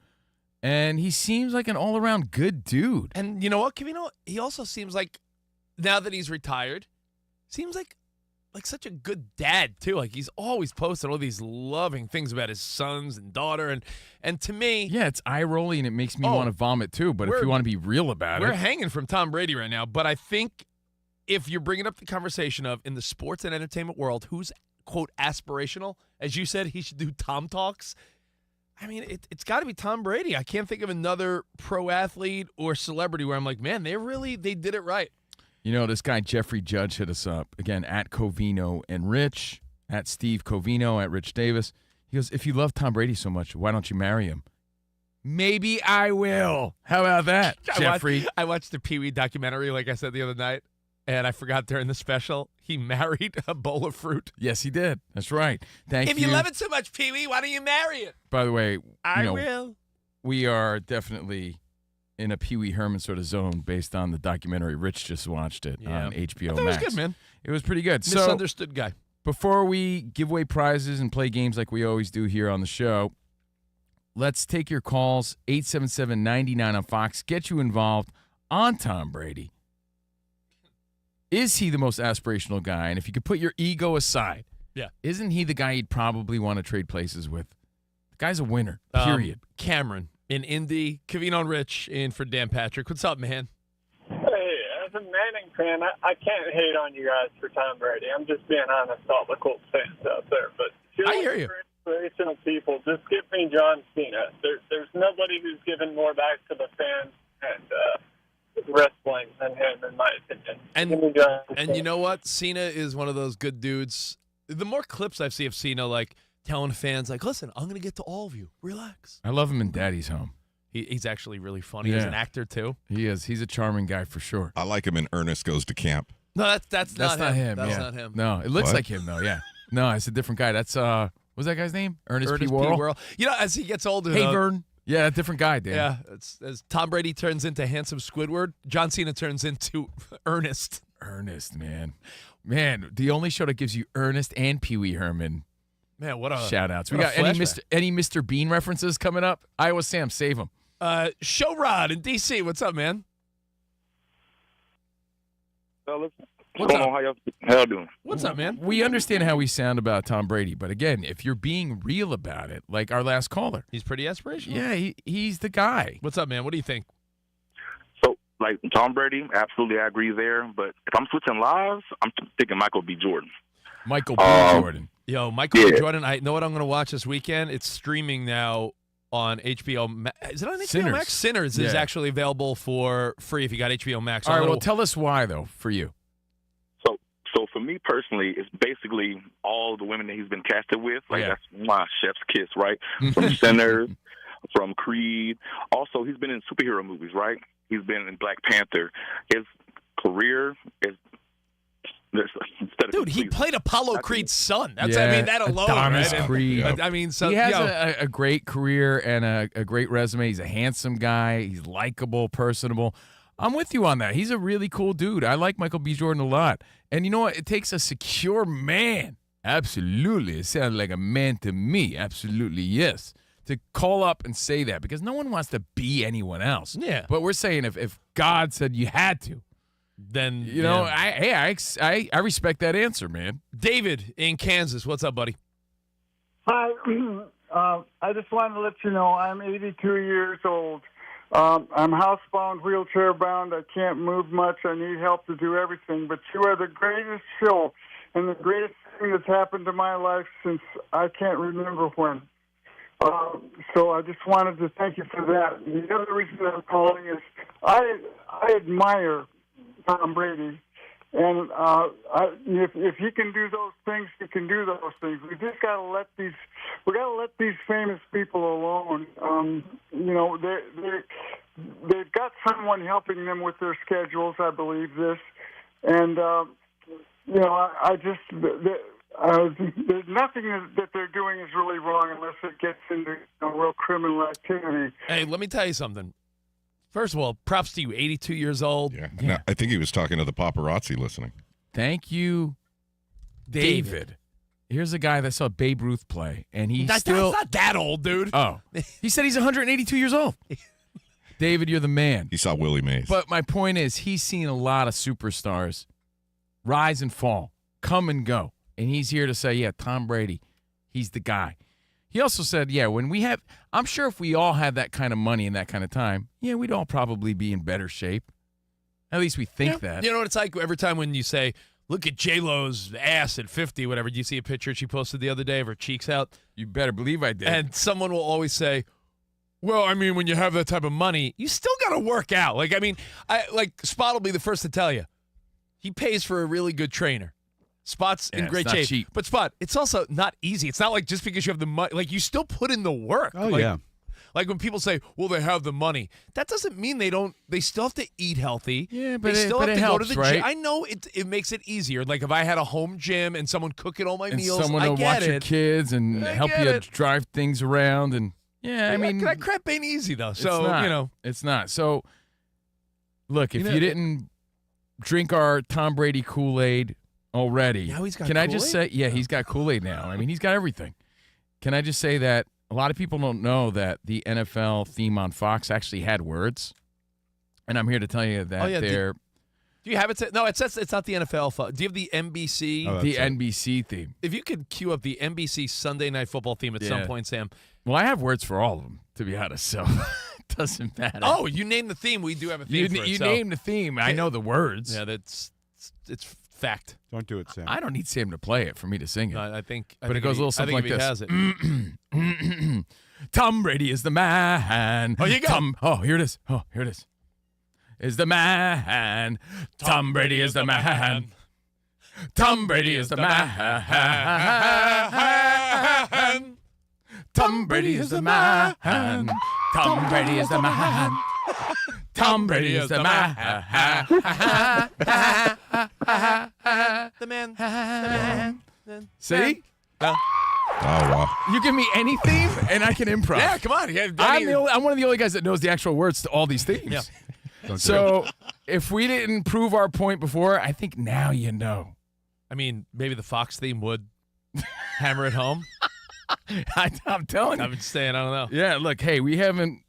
and he seems like an all-around good dude.
And you know what, Covino? He also seems like, now that he's retired, seems like such a good dad, too. Like, he's always posting all these loving things about his sons and daughter. And to me...
Yeah, it's eye-rolly, and it makes me want to vomit, too. But if you want to be real about
we're
it...
hanging from Tom Brady right now. But I think if you're bringing up the conversation of, in the sports and entertainment world, who's, quote, aspirational, as you said, he should do Tom Talks. I mean, it's got to be Tom Brady. I can't think of another pro athlete or celebrity where I'm like, man, they did it right.
You know, this guy Jeffrey Judge hit us up, again, at Covino and Rich, at Steve Covino, at Rich Davis. He goes, if you love Tom Brady so much, why don't you marry him? Maybe I will. How about that, Jeffrey?
I watched the Pee Wee documentary, like I said the other night, and I forgot during the special, he married a bowl of fruit.
Yes, he did. That's right. Thank you.
If you love it so much, Pee Wee, why don't you marry it?
By the way,
I will.
We are definitely in a Pee Wee Herman sort of zone based on the documentary. Rich just watched it on HBO
I thought
Max.
It was good, man.
It was pretty good.
Misunderstood guy.
Before we give away prizes and play games like we always do here on the show, let's take your calls, 877-99 on Fox. Get you involved on Tom Brady. Is he the most aspirational guy? And if you could put your ego aside, isn't he the guy you'd probably want to trade places with? The guy's a winner, period.
Cameron in Indy, Covino and Rich in for Dan Patrick. What's up, man?
Hey, as a Manning fan, I can't hate on you guys for Tom Brady. I'm just being honest, all the Colts fans out there. But
I hear you.
For inspirational people, just give me John Cena. There's nobody who's given more back to the fans and wrestling than him, in my opinion.
And you know what? Cena is one of those good dudes. The more clips I see of Cena, like, telling fans, like, listen, I'm going to get to all of you. Relax.
I love him in Daddy's Home.
He's actually really funny as an actor, too.
He is. He's a charming guy for sure.
I like him in Ernest Goes to Camp.
No, that's not him.
That's
not him.
No, it looks like him, though, yeah. No, it's a different guy. That's, what's that guy's name? Ernest P. Worrell.
You know, as he gets older,
Hey, Vern. Yeah, a different guy, Dan.
Yeah, as Tom Brady turns into handsome Squidward, John Cena turns into Ernest.
Ernest, man. Man, the only show that gives you Ernest and Pee Wee Herman.
Man, what a
shout-outs. We
what
got
a
any Mr. Bean references coming up? Iowa Sam, save them.
Show Rod in D.C. What's up, man?
Fellas,
What's up?
How y'all doing?
What's up, man?
We understand how we sound about Tom Brady, but again, if you're being real about it, like our last caller.
He's pretty aspirational.
Yeah, he's the guy.
What's up, man? What do you think?
So, like, Tom Brady, absolutely I agree there. But if I'm switching lives, I'm thinking Michael B. Jordan.
Michael B. Jordan.
Yo, Michael B. Jordan, I know what I'm going to watch this weekend. It's streaming now on HBO. Is it on HBO
Sinners.
Max? Sinners is actually available for free if you got HBO Max.
All right, well, tell us why, though, for you.
So for me personally, it's basically all the women that he's been casted with. Like, that's my chef's kiss, right? From Sinners, from Creed. Also, he's been in superhero movies, right? He's been in Black Panther. His career is...
Dude, he played Apollo Creed's son. That's I mean, that alone,
Adonis
right?
Creed.
I mean, so
he has a great career and a great resume. He's a handsome guy. He's likable, personable. I'm with you on that. He's a really cool dude. I like Michael B. Jordan a lot. And you know what? It takes a secure man. Absolutely. It sounds like a man to me. Absolutely, yes. to call up and say that because no one wants to be anyone else.
Yeah.
But we're saying if God said you had to,
Then
you know,
yeah.
I respect that answer, man.
David in Kansas, what's up, buddy?
Hi. I just wanted to let you know I'm 82 years old. I'm housebound, wheelchair bound. I can't move much. I need help to do everything. But you are the greatest show and the greatest thing that's happened to my life since I can't remember when. So I just wanted to thank you for that. The other reason I'm calling is I admire Tom Brady. And if he can do those things, he can do those things. We just got to let these famous people alone. You know, they've got someone helping them with their schedules. I believe this, and you know, there's nothing that they're doing is really wrong unless it gets into real criminal activity.
Hey, let me tell you something. First of all, props to you, 82 years old.
Yeah. No, I think he was talking to the paparazzi listening.
Thank you, David. Here's a guy that saw Babe Ruth play, and he's
That's not that old, dude.
Oh. He said he's 182 years old. David, you're the man.
He saw Willie Mays.
But my point is he's seen a lot of superstars rise and fall, come and go. And he's here to say, yeah, Tom Brady, he's the guy. He also said, yeah, I'm sure if we all had that kind of money and that kind of time, yeah, we'd all probably be in better shape. At least we think that.
You know what it's like every time when you say, look at J-Lo's ass at 50, whatever. Do you see a picture she posted the other day of her cheeks out?
You better believe I did.
And someone will always say, well, I mean, when you have that type of money, you still got to work out. Like, I mean, Spot will be the first to tell you. He pays for a really good trainer. Spot's in great shape.
Cheap.
But Spot, it's also not easy. It's not like just because you have the money. Like, you still put in the work.
Oh,
like,
yeah.
Like when people say, well, they have the money. That doesn't mean they still have to eat healthy.
Yeah, but
they still
it
have to
helps,
go to the
right?
gym. I know it makes it easier. Like if I had a home gym and someone cooking all my
and
meals,
someone
I
to
get
watch
it.
your kids and help you drive things around. And I mean,
that crap ain't easy though. So,
not.
you know.
It's not. So, look, if you didn't drink our Tom Brady Kool-Aid already,
Now he's got
can I just say,
Kool-Aid?
he's got Kool-Aid now. I mean, he's got everything. Can I just say that a lot of people don't know that the NFL theme on Fox actually had words? And I'm here to tell you that they're...
Do you have it? No, it says it's not the NFL. Do you have the NBC?
the NBC theme.
If you could cue up the NBC Sunday Night Football theme at some point, Sam.
Well, I have words for all of them, to be honest, so it doesn't matter.
Oh, you name the theme. We do have a theme for it.
You name the theme. I know the words.
Yeah, it's fact.
Don't do it, Sam.
I don't need Sam to play it for me to sing it.
I think.
But it goes a little something like
this.
this.
If he has it.
Tom Brady is the man.
Oh, you go.
Here it is. Oh, here it is. Is the man. Tom Brady is the man. Tom Brady is the man. Tom Brady is the man. Tom Brady is the man. Tom Brady is the man.
The man.
See?
No.
Oh, wow.
You give me any theme, and I can improv.
Yeah, come on. Yeah,
I'm one of the only guys that knows the actual words to all these themes.
Yeah.
So if we didn't prove our point before, I think now you know.
I mean, maybe the Fox theme would hammer it home.
I'm telling you.
I'm just saying, I don't know.
Yeah, look, hey, we haven't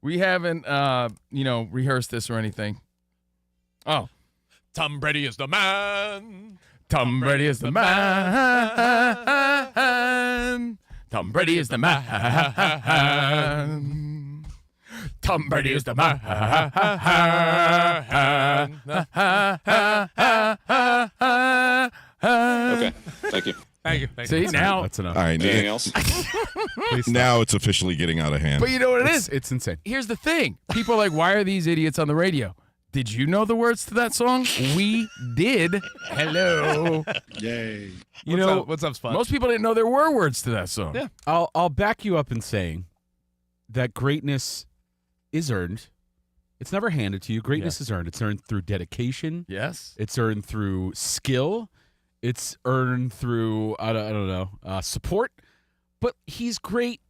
rehearsed this or anything. Oh.
Tom Brady is the man.
Tom Brady is the man. Tom Brady is the man. Tom Brady is the man.
Okay, thank you.
Thank you.
See, now.
That's enough.
All right.
Anything else?
Now it's officially getting out of hand.
But you know what it is?
It's insane.
Here's the thing. People are like, why are these idiots on the radio? Did you know the words to that song? We did. Hello.
Yay.
What's up, Spot?
Most people didn't know there were words to that song.
Yeah.
I'll back you up in saying that greatness is earned. It's never handed to you. Greatness is earned. It's earned through dedication.
Yes.
It's earned through skill. It's earned through, I don't know, support. But he's great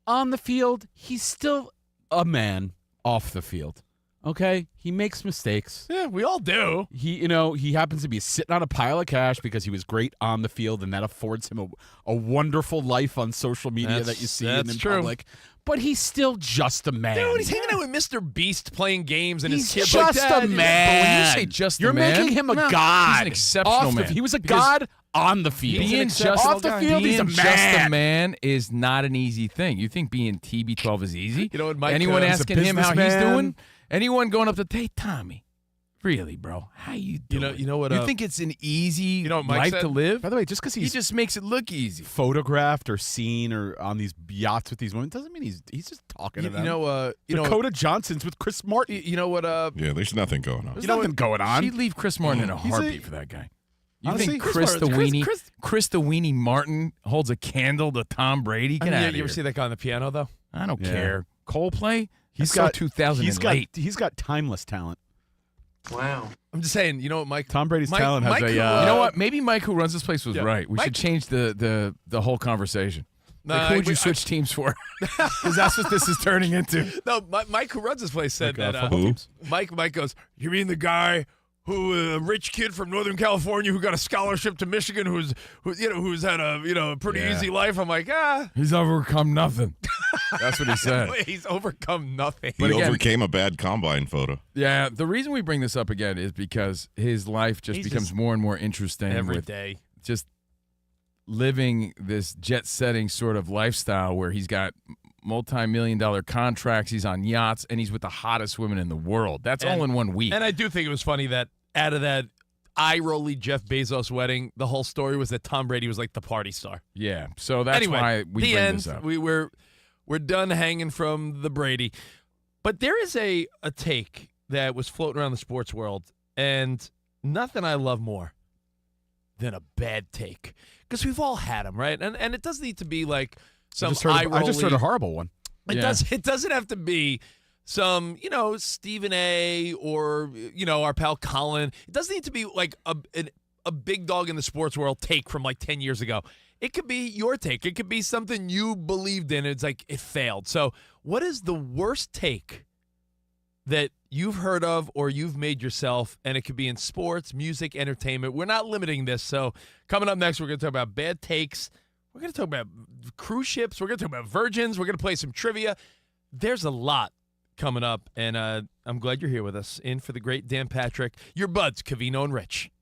on the field. He's still a man off the field. Okay, he makes mistakes.
Yeah, we all do.
He happens to be sitting on a pile of cash because he was great on the field, and that affords him a wonderful life on social media that you see in public. But he's still just a man.
Dude, he's hanging out with Mr. Beast playing games, and
He's
his kids
just
like that.
a man.
But when you say just
You're
a man,
making him a
no,
god.
He's an exceptional man.
He was a
Because
god on the field.
Being just
off the field, he's a man.
just a man is not an easy thing. You think being TB12 is easy?
You know what, Mike?
Anyone
he's a
asking him how he's
businessman.
doing? Anyone going up to, hey, Tommy, really, bro, how you doing?
You know what?
You think it's an easy
what Mike
life
said?
to live?
By the way, just because
He
he's
just makes it look easy.
photographed or seen or on these yachts with these women doesn't mean he's just talking to them. Dakota Johnson's with Chris Martin.
You know what?
Yeah, there's nothing going on.
There's nothing going on.
She'd leave Chris Martin in a
He's
heartbeat for that guy. You
Honestly,
think
Chris
Chris the
Martin-
Weenie Martin holds a candle to Tom Brady? Get out of
you
here.
ever see that guy on the piano though?
I don't
Yeah.
care. Coldplay?
He's
That's so
got
2000
He's
and
got
late.
he's got timeless talent.
I'm just saying. You know what, Mike?
Tom Brady's
Mike-
talent has
Mike
a.
who,
You know what? Maybe Mike, who runs this place, was
Yeah.
right. We
Mike-
should change the whole conversation.
No,
Like, who would you
I-
switch teams for? Because that's what this is turning into.
No, Mike, who runs this place, said
Like,
that.
Who?
Mike goes, "You mean the guy who, a rich kid from Northern California who got a scholarship to Michigan, who's had a pretty
Yeah.
easy life?" I'm like,
He's overcome nothing. That's what he said.
he's overcome nothing.
He
But again-
overcame a bad combine photo.
Yeah, the reason we bring this up again is because his life just
He's
becomes
just-
more and more interesting
Every
with
day.
just living this jet-setting sort of lifestyle where he's got multi-million-dollar contracts, he's on yachts, and he's with the hottest women in the world. That's all in 1 week.
And I do think it was funny that out of that eye-rolly Jeff Bezos wedding, the whole story was that Tom Brady was like the party star.
Yeah, so that's
Anyway,
why we
the
bring
end.
this up.
We're done hanging from the Brady, but there is a take that was floating around the sports world, and nothing I love more than a bad take, because we've all had them, right? And it doesn't need to be like some
I just
eye-rolly.
heard a horrible one.
It doesn't have to be some, Stephen A. or, our pal Colin. It doesn't need to be like a big dog in the sports world take from like 10 years ago. It could be your take. It could be something you believed in. It's like it failed. So what is the worst take that you've heard of or you've made yourself? And it could be in sports, music, entertainment. We're not limiting this. So coming up next, we're going to talk about bad takes. We're going to talk about cruise ships. We're going to talk about virgins. We're going to play some trivia. There's a lot coming up, and I'm glad you're here with us. In for the great Dan Patrick, your buds, Covino and Rich.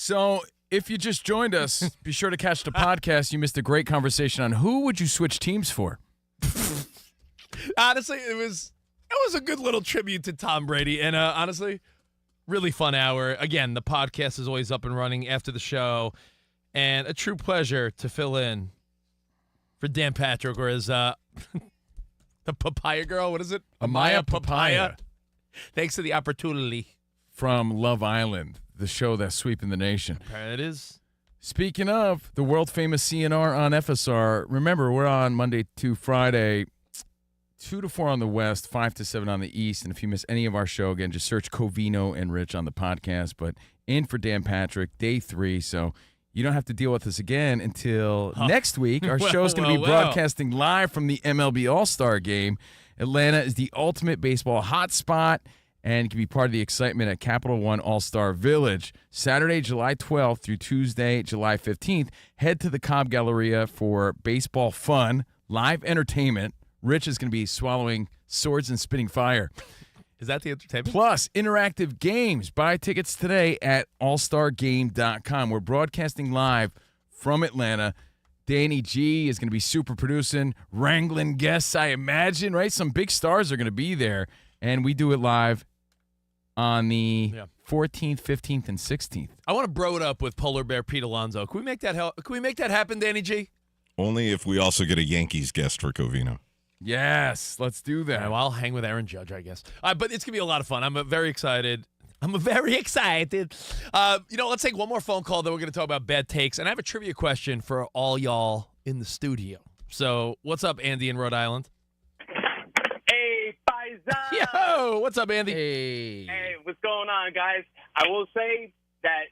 So if you just joined us, be sure to catch the podcast. You missed a great conversation on who would you switch teams for.
Honestly, it was a good little tribute to Tom Brady, and honestly, really fun hour. Again, the podcast is always up and running after the show, and a true pleasure to fill in for Dan Patrick, or as the Papaya Girl. What is it?
Amaya Papaya.
Thanks for the opportunity.
From Love Island, the show that's sweeping the nation.
It is.
Speaking of the world-famous CNR on FSR, remember, we're on Monday to Friday, 2 to 4 on the West, 5 to 7 on the East. And if you miss any of our show, again, just search Covino and Rich on the podcast. But in for Dan Patrick, day 3. So you don't have to deal with us again until next week. Our show's going to be broadcasting live from the MLB All-Star Game. Atlanta is the ultimate baseball hotspot, and you can be part of the excitement at Capital One All-Star Village. Saturday, July 12th through Tuesday, July 15th. Head to the Cobb Galleria for baseball fun, live entertainment. Rich is going to be swallowing swords and spitting fire.
Is that the entertainment?
Plus, interactive games. Buy tickets today at allstargame.com. We're broadcasting live from Atlanta. Danny G is going to be super producing, wrangling guests, I imagine, right? Some big stars are going to be there. And we do it live on the 14th, 15th, and 16th.
I want to bro it up with Polar Bear Pete Alonso. Can we make that happen, Danny G?
Only if we also get a Yankees guest for Covino.
Yes, let's do that.
Well, I'll hang with Aaron Judge, I guess. But it's going to be a lot of fun. I'm very excited. Let's take one more phone call, then we're going to talk about bad takes. And I have a trivia question for all y'all in the studio. So what's up, Andy in Rhode Island? Yo, what's up, Andy?
Hey, what's going on, guys? I will say that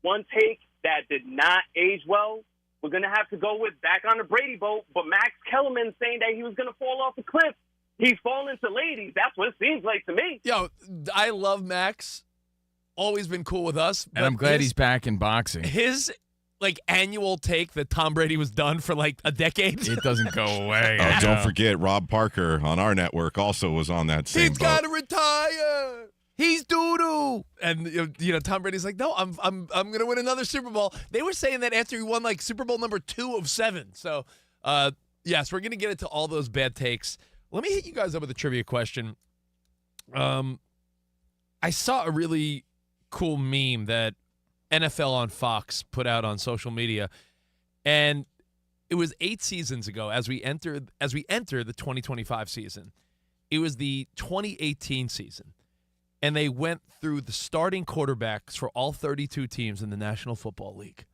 one take that did not age well, we're going to have to go with back on the Brady boat, but Max Kellerman saying that he was going to fall off a cliff. He's falling to ladies. That's what it seems like to me.
Yo, I love Max. Always been cool with us.
And I'm glad he's back in boxing.
His annual take that Tom Brady was done for a decade.
It doesn't go away.
Oh, don't forget, Rob Parker on our network also was on that same
He's got to retire. He's doo-doo. And Tom Brady's like, no, I'm going to win another Super Bowl. They were saying that after he won Super Bowl number 2 of 7. So, yes, we're going to get into all those bad takes. Let me hit you guys up with a trivia question. I saw a really cool meme that NFL on Fox put out on social media, and it was 8 seasons ago as we enter the 2025 season. It was the 2018 season, and they went through the starting quarterbacks for all 32 teams in the National Football League,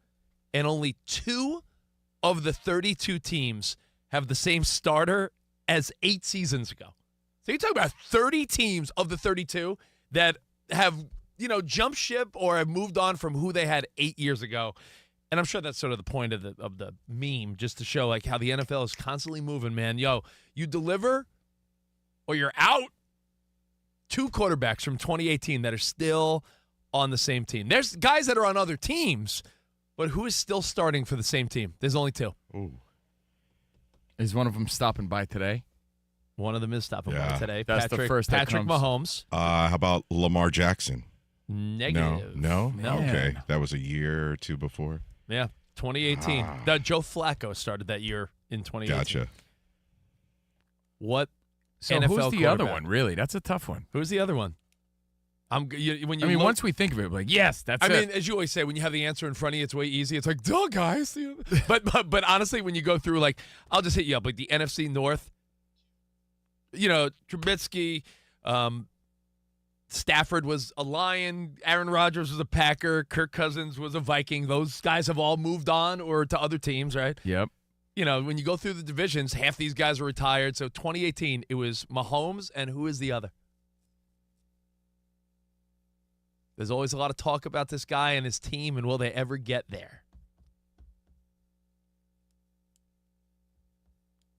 and only 2 of the 32 teams have the same starter as 8 seasons ago. So you're talking about 30 teams of the 32 that have jump ship or have moved on from who they had 8 years ago. And I'm sure that's sort of the point of the meme, just to show how the NFL is constantly moving, man. Yo, you deliver or you're out. 2 quarterbacks from 2018 that are still on the same team. There's guys that are on other teams, but who is still starting for the same team? There's only 2.
Ooh. Is one of them stopping by today?
One of them is stopping by today.
That's the first that
Patrick
comes.
Mahomes.
How about Lamar Jackson?
Negative.
No?
No.
Okay. That was a year or 2 before.
Yeah, 2018. Joe Flacco started that year in 2018.
Gotcha.
What
So
NFL
who's the other
quarterback?
one, really? That's a tough one.
Who's the other one?
Once we think of it, yes, that's it.
I mean, as you always say, when you have the answer in front of you, it's way easy. It's like, duh, guys. But honestly, when you go through, I'll just hit you up. The NFC North, Trubisky, Stafford was a Lion, Aaron Rodgers was a Packer, Kirk Cousins was a Viking. Those guys have all moved on or to other teams, right?
Yep.
When you go through the divisions, half these guys are retired. So 2018, it was Mahomes, and who is the other? There's always a lot of talk about this guy and his team, and will they ever get there?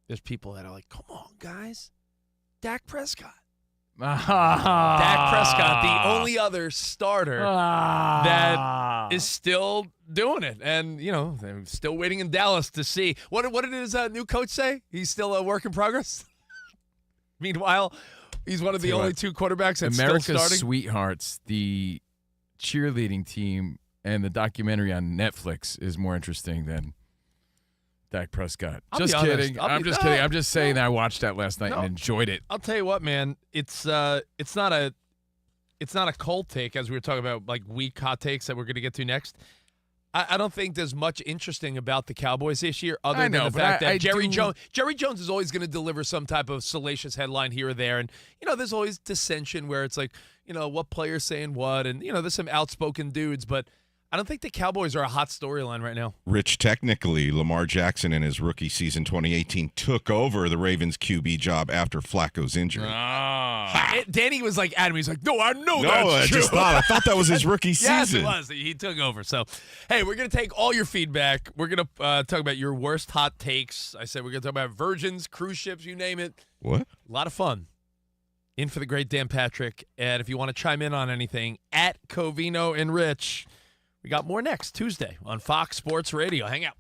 There's people that are like, come on, guys. Dak Prescott. Dak Prescott, the only other starter that is still doing it. And, they're still waiting in Dallas to see. What did his new coach say? He's still a work in progress? Meanwhile, he's one of the only 2 quarterbacks that's
America's
still starting.
Sweethearts, the cheerleading team and the documentary on Netflix is more interesting than Dak Prescott.
I'll
Just
be honest.
kidding. I'm just kidding. I'm just saying that I watched that last night
No.
and enjoyed it.
I'll tell you what, man. It's not a cold take, as we were talking about, like weak hot takes that we're going to get to next. I don't think there's much interesting about the Cowboys this year, other than the fact that Jerry Jones is always going to deliver some type of salacious headline here or there, and there's always dissension where it's like what player's saying what, and there's some outspoken dudes, but I don't think the Cowboys are a hot storyline right now.
Rich, technically, Lamar Jackson in his rookie season 2018 took over the Ravens QB job after Flacco's injury.
Danny was like, Adam, he's like, no, I know
No,
that's true.
I thought that was his rookie season.
Yes, it was. He took over. So, hey, we're going to take all your feedback. We're going to talk about your worst hot takes. I said we're going to talk about virgins, cruise ships, you name it.
What?
A lot of fun. In for the great Dan Patrick. And if you want to chime in on anything, at Covino and Rich. We got more next Tuesday on Fox Sports Radio. Hang out.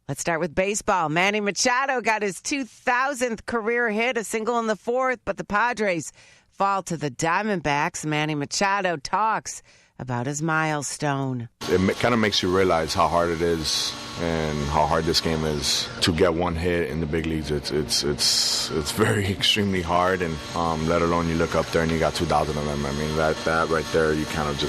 Let's start with baseball. Manny Machado got his 2,000th career hit, a single in the fourth, but the Padres fall to the Diamondbacks. Manny Machado talks about his milestone.
It kind of makes you realize how hard it is and how hard this game is to get one hit in the big leagues. It's very extremely hard, and let alone you look up there and you got 2,000 of them. I mean, that right there, you kind of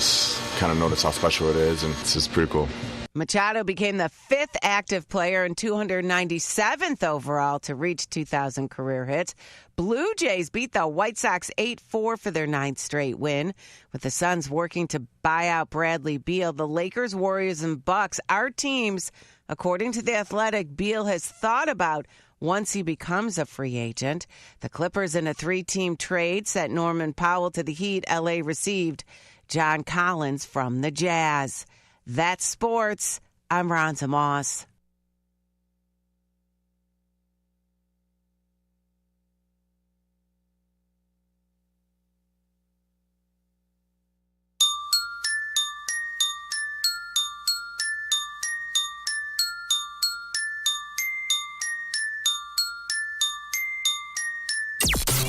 notice how special it is, and it's just pretty cool.
Machado became the fifth active player and 297th overall to reach 2,000 career hits. Blue Jays beat the White Sox 8-4 for their ninth straight win. With the Suns working to buy out Bradley Beal, the Lakers, Warriors, and Bucks are teams, according to The Athletic, Beal has thought about once he becomes a free agent. The Clippers in a 3-team trade sent Norman Powell to the Heat. L.A. received John Collins from the Jazz. That's sports. I'm Ronza Moss.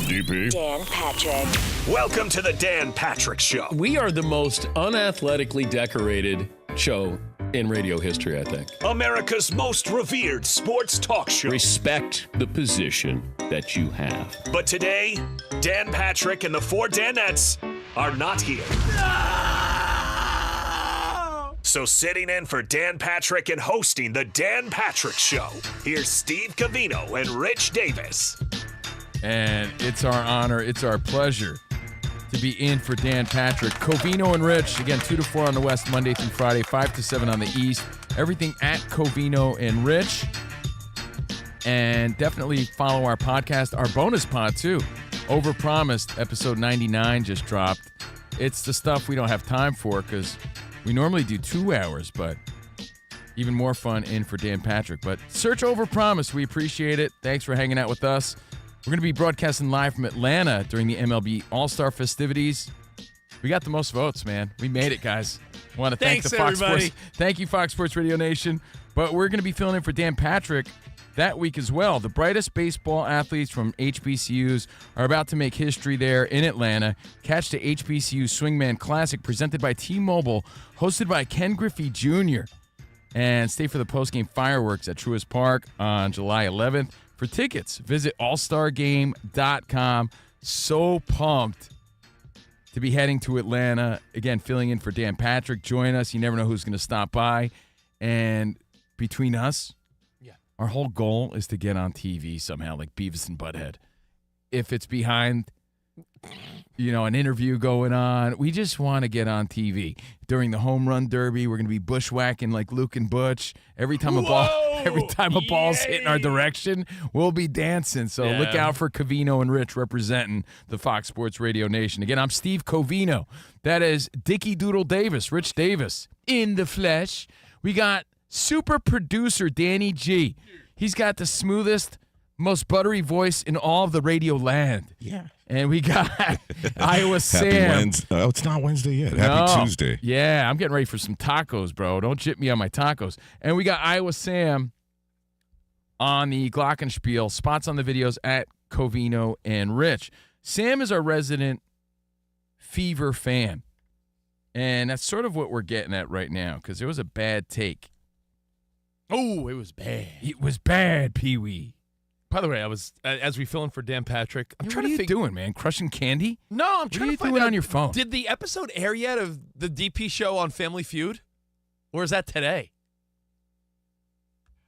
DP. Dan Patrick. Welcome to the Dan Patrick Show.
We are the most unathletically decorated show in radio history, I think.
America's most revered sports talk show.
Respect the position that you have.
But today, Dan Patrick and the four Danettes are not here. No! So sitting in for Dan Patrick and hosting the Dan Patrick Show, here's Steve Covino and Rich Davis.
And it's our honor, it's our pleasure to be in for Dan Patrick. Covino and Rich, again, 2 to 4 on the West, Monday through Friday, 5 to 7 on the East. Everything at Covino and Rich. And definitely follow our podcast, our bonus pod, too. Overpromised, episode 99 just dropped. It's the stuff we don't have time for because we normally do 2 hours, but even more fun in for Dan Patrick. But search Overpromised. We appreciate it. Thanks for hanging out with us. We're going to be broadcasting live from Atlanta during the MLB All-Star festivities. We got the most votes, man. We made it, guys. I want to thank the Fox Sports. Thank you, Fox Sports Radio Nation. But we're going to be filling in for Dan Patrick that week as well. The brightest baseball athletes from HBCUs are about to make history there in Atlanta. Catch the HBCU Swingman Classic presented by T-Mobile, hosted by Ken Griffey Jr. And stay for the postgame fireworks at Truist Park on July 11th. For tickets, visit allstargame.com. So pumped to be heading to Atlanta. Again, filling in for Dan Patrick. Join us. You never know who's going to stop by. And between us, our whole goal is to get on TV somehow, like Beavis and Butthead. If it's behind, an interview going on, we just want to get on TV. During the home run derby, we're going to be bushwhacking like Luke and Butch. Every time a ball's hitting our direction, we'll be dancing. So look out for Covino and Rich representing the Fox Sports Radio Nation. Again, I'm Steve Covino. That is Dickie Doodle Davis, Rich Davis, in the flesh. We got super producer Danny G. He's got the smoothest, most buttery voice in all of the radio land.
Yeah.
And we got Iowa Sam.
Happy Wednesday. Oh, it's not Wednesday yet. Happy Tuesday.
Yeah, I'm getting ready for some tacos, bro. Don't chip me on my tacos. And we got Iowa Sam on the Glockenspiel. Spots on the videos at Covino and Rich. Sam is our resident Fever fan. And that's sort of what we're getting at right now because there was a bad take.
Oh, it was bad.
It was bad, Pee-wee.
By the way, I was as we fill in for Dan Patrick. I'm trying
to
think.
What are you doing, man? Crushing candy?
No, I'm trying to find
doing
out
on your phone.
Did the episode air yet of the DP show on Family Feud, or is that today?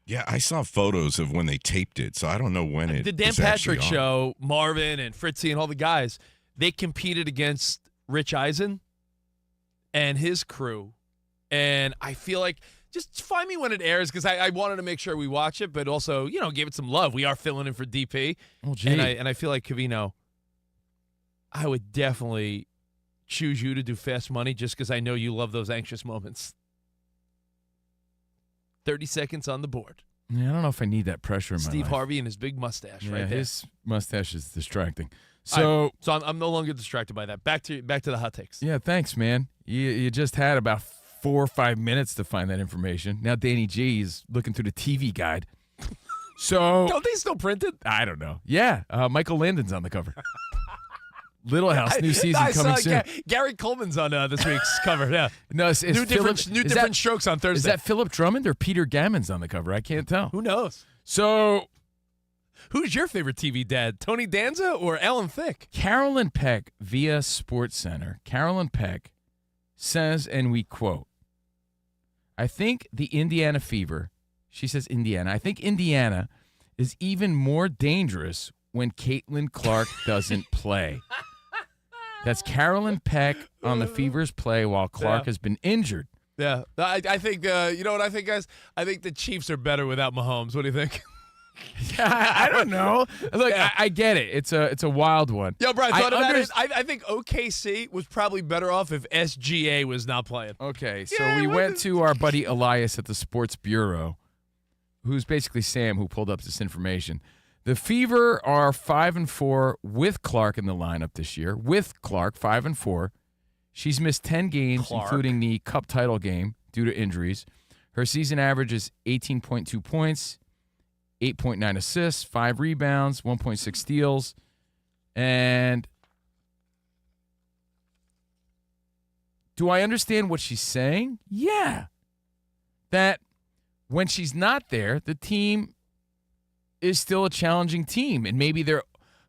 Yeah, I saw photos of when they taped it, so I don't know when it.
The Dan Patrick show, Marvin and Fritzy and all the guys, they competed against Rich Eisen and his crew, and I feel like. Just find me when it airs because I wanted to make sure we watch it, but also, give it some love. We are filling in for DP.
Oh, gee.
And I feel like, Covino, I would definitely choose you to do Fast Money just because I know you love those anxious moments. 30 seconds on the board.
Yeah, I don't know if I need that pressure in my life.
Steve Harvey and his big mustache right there.
His mustache is distracting. So
I'm no longer distracted by that. Back to the hot takes.
Yeah, thanks, man. You just had about 4 or 5 minutes to find that information. Now Danny G is looking through the TV guide. So
don't they still print it?
I don't know. Yeah, Michael Landon's on the cover. Little House, new season coming soon.
Gary Coleman's on this week's cover. Yeah,
no, it's
new different strokes on Thursday.
Is that Philip Drummond or Peter Gammons on the cover? I can't tell.
Who knows?
So,
who's your favorite TV dad? Tony Danza or Alan Thicke?
Carolyn Peck via SportsCenter. Carolyn Peck says, and we quote, "I think the Indiana Fever." She says Indiana. I think Indiana is even more dangerous when Caitlin Clark doesn't play. That's Carolyn Peck on the Fever's play while Clark has been injured.
Yeah, I think, you know what I think, guys? I think the Chiefs are better without Mahomes. What do you think?
I don't know. Look, I get it. It's a wild one.
Yo, Brian, thought about it. I think OKC was probably better off if SGA was not playing.
Okay, so we went to our buddy Elias at the Sports Bureau, who's basically Sam, who pulled up this information. The Fever are 5-4 with Clark in the lineup this year. With Clark, 5-4. She's missed 10 games, including the Cup title game, due to injuries. Her season average is 18.2 points, 8.9 assists, 5 rebounds, 1.6 steals. And do I understand what she's saying? Yeah. That when she's not there, the team is still a challenging team, and maybe they're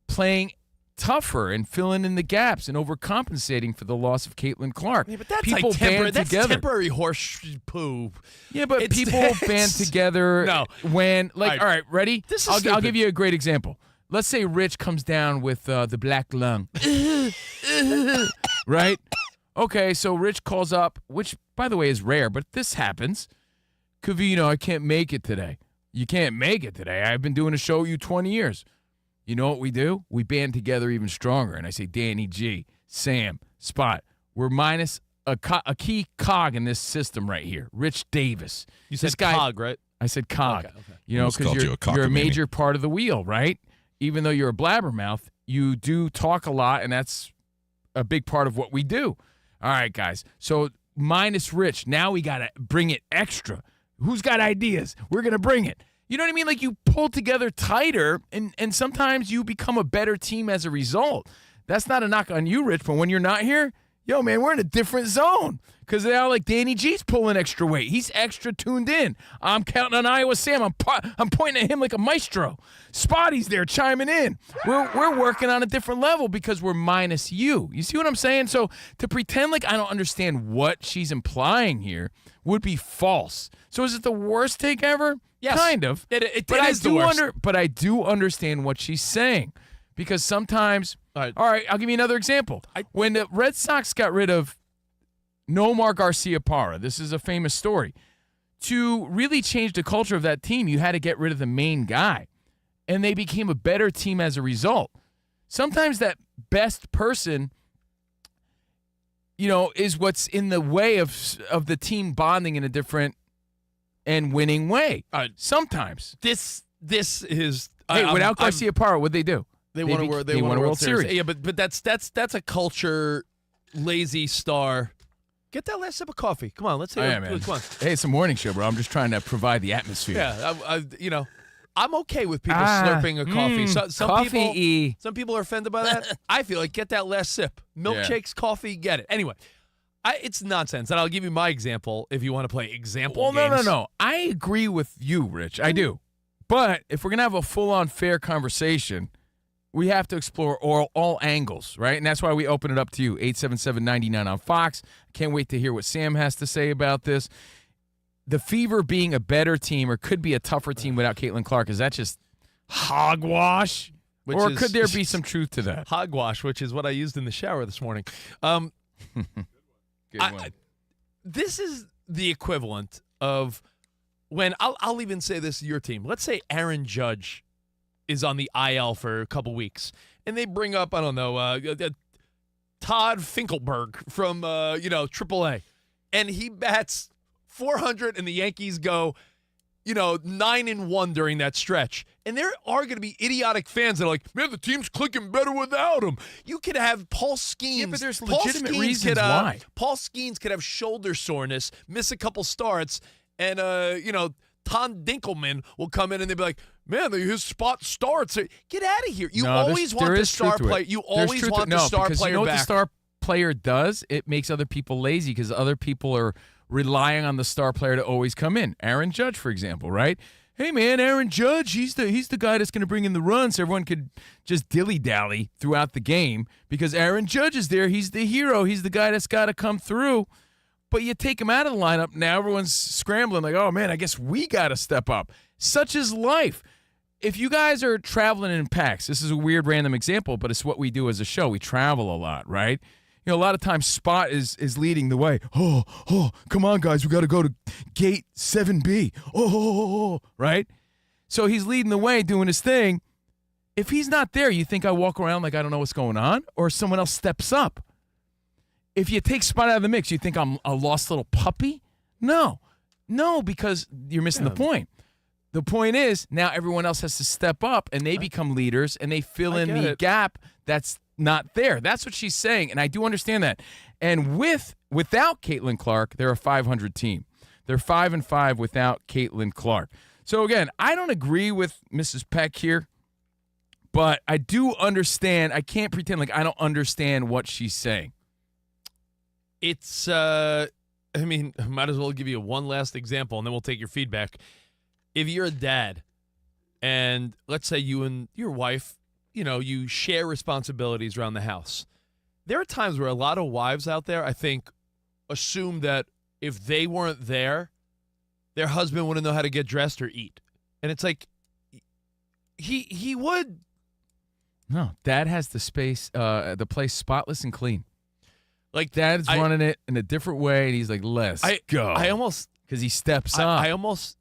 playing tougher and filling in the gaps and overcompensating for the loss of Caitlin Clark.
Yeah, but that's
people
like
band together.
Temporary horse poo.
Yeah, but people band together when, like, all right, ready? I'll give you a great example. Let's say Rich comes down with the black lung. Right? Okay, so Rich calls up, which, by the way, is rare, but this happens. Covino, I can't make it today. You can't make it today. I've been doing a show with you 20 years. You know what we do? We band together even stronger. And I say, Danny G, Sam, Spot, we're minus a key cog in this system right here. Rich Davis.
You said cog, right?
I said cog.
Okay.
You know, because you're a major part of the wheel, right? Even though you're a blabbermouth, you do talk a lot, and that's a big part of what we do. All right, guys. So minus Rich. Now we got to bring it extra. Who's got ideas? We're going to bring it. You know what I mean? Like, you pull together tighter, and sometimes you become a better team as a result. That's not a knock on you, Rich, but when you're not here, yo, man, we're in a different zone. Because now, like, Danny G's pulling extra weight. He's extra tuned in. I'm counting on Iowa Sam. I'm pointing at him like a maestro. Spotty's there chiming in. We're working on a different level because we're minus you. You see what I'm saying? So to pretend like I don't understand what she's implying here would be false. So is it the worst take ever?
Yes.
Kind of.
It is the worst.
But I do understand what she's saying. Because sometimes, all right, I'll give you another example. When the Red Sox got rid of Nomar Garciaparra, this is a famous story, to really change the culture of that team, you had to get rid of the main guy. And they became a better team as a result. Sometimes that best person, you know, is what's in the way of the team bonding in a different and winning way. Sometimes.
This is...
Hey, without Garciaparra, what'd they do?
They won a World Series. Yeah, but that's a culture lazy star. Get that last sip of coffee. Come on, let's say it. Come on.
Hey, it's a morning show, bro. I'm just trying to provide the atmosphere.
Yeah, I'm okay with people slurping a coffee. Some people are offended by that. I feel like get that last sip. Milkshakes, coffee, get it. Anyway, it's nonsense. And I'll give you my example if you want to play example games.
No. I agree with you, Rich. I do. But if we're going to have a full-on fair conversation, we have to explore all angles, right? And that's why we open it up to you, 877-99 on Fox. Can't wait to hear what Sam has to say about this. The Fever being a better team or could be a tougher team without Caitlin Clark, is that just hogwash? Or could there be some truth to that?
Hogwash, which is what I used in the shower this morning.
Good one.
This is the equivalent of when I'll even say this to your team. Let's say Aaron Judge is on the IL for a couple weeks, and they bring up, I don't know, Todd Finkelberg from, AAA, and he bats 400, and the Yankees go, 9-1 during that stretch. And there are going to be idiotic fans that are like, man, the team's clicking better without him. You could have Paul Skeens.
Yeah, but there's legitimate reasons why.
Paul Skeens could have shoulder soreness, miss a couple starts, and, Tom Dinkelman will come in and they'll be like, man, his spot starts. Get out of here. You always want the star player. You always want the star player back.
You know what the star player does? It makes other people lazy because other people are relying on the star player to always come in. Aaron Judge, for example, right? Hey, man, Aaron Judge, he's the guy that's going to bring in the run so everyone could just dilly-dally throughout the game because Aaron Judge is there. He's the hero. He's the guy that's got to come through. But you take him out of the lineup, now everyone's scrambling like, oh, man, I guess we got to step up. Such is life. If you guys are traveling in packs, this is a weird random example, but it's what we do as a show. We travel a lot, right? A lot of times Spot is leading the way. Oh, come on, guys. We got to go to gate 7B. Oh, right? So he's leading the way, doing his thing. If he's not there, you think I walk around like I don't know what's going on? Or someone else steps up? If you take Spot out of the mix, you think I'm a lost little puppy? No, because you're missing the point. The point is now everyone else has to step up, and they become leaders, and they fill in the gap that's not there. That's what she's saying, and I do understand that. And without Caitlin Clark, they're a 500 team. They're 5-5 without Caitlin Clark. So again, I don't agree with Mrs. Peck here, but I do understand. I can't pretend like I don't understand what she's saying.
It's, I might as well give you one last example, and then we'll take your feedback. If you're a dad, and let's say you and your wife, you share responsibilities around the house. There are times where a lot of wives out there, I think, assume that if they weren't there, their husband wouldn't know how to get dressed or eat. And it's like, he would.
No, Dad has the place spotless and clean. Like, Dad's running it in a different way, and he's like, let's go. Because he steps up.
I almost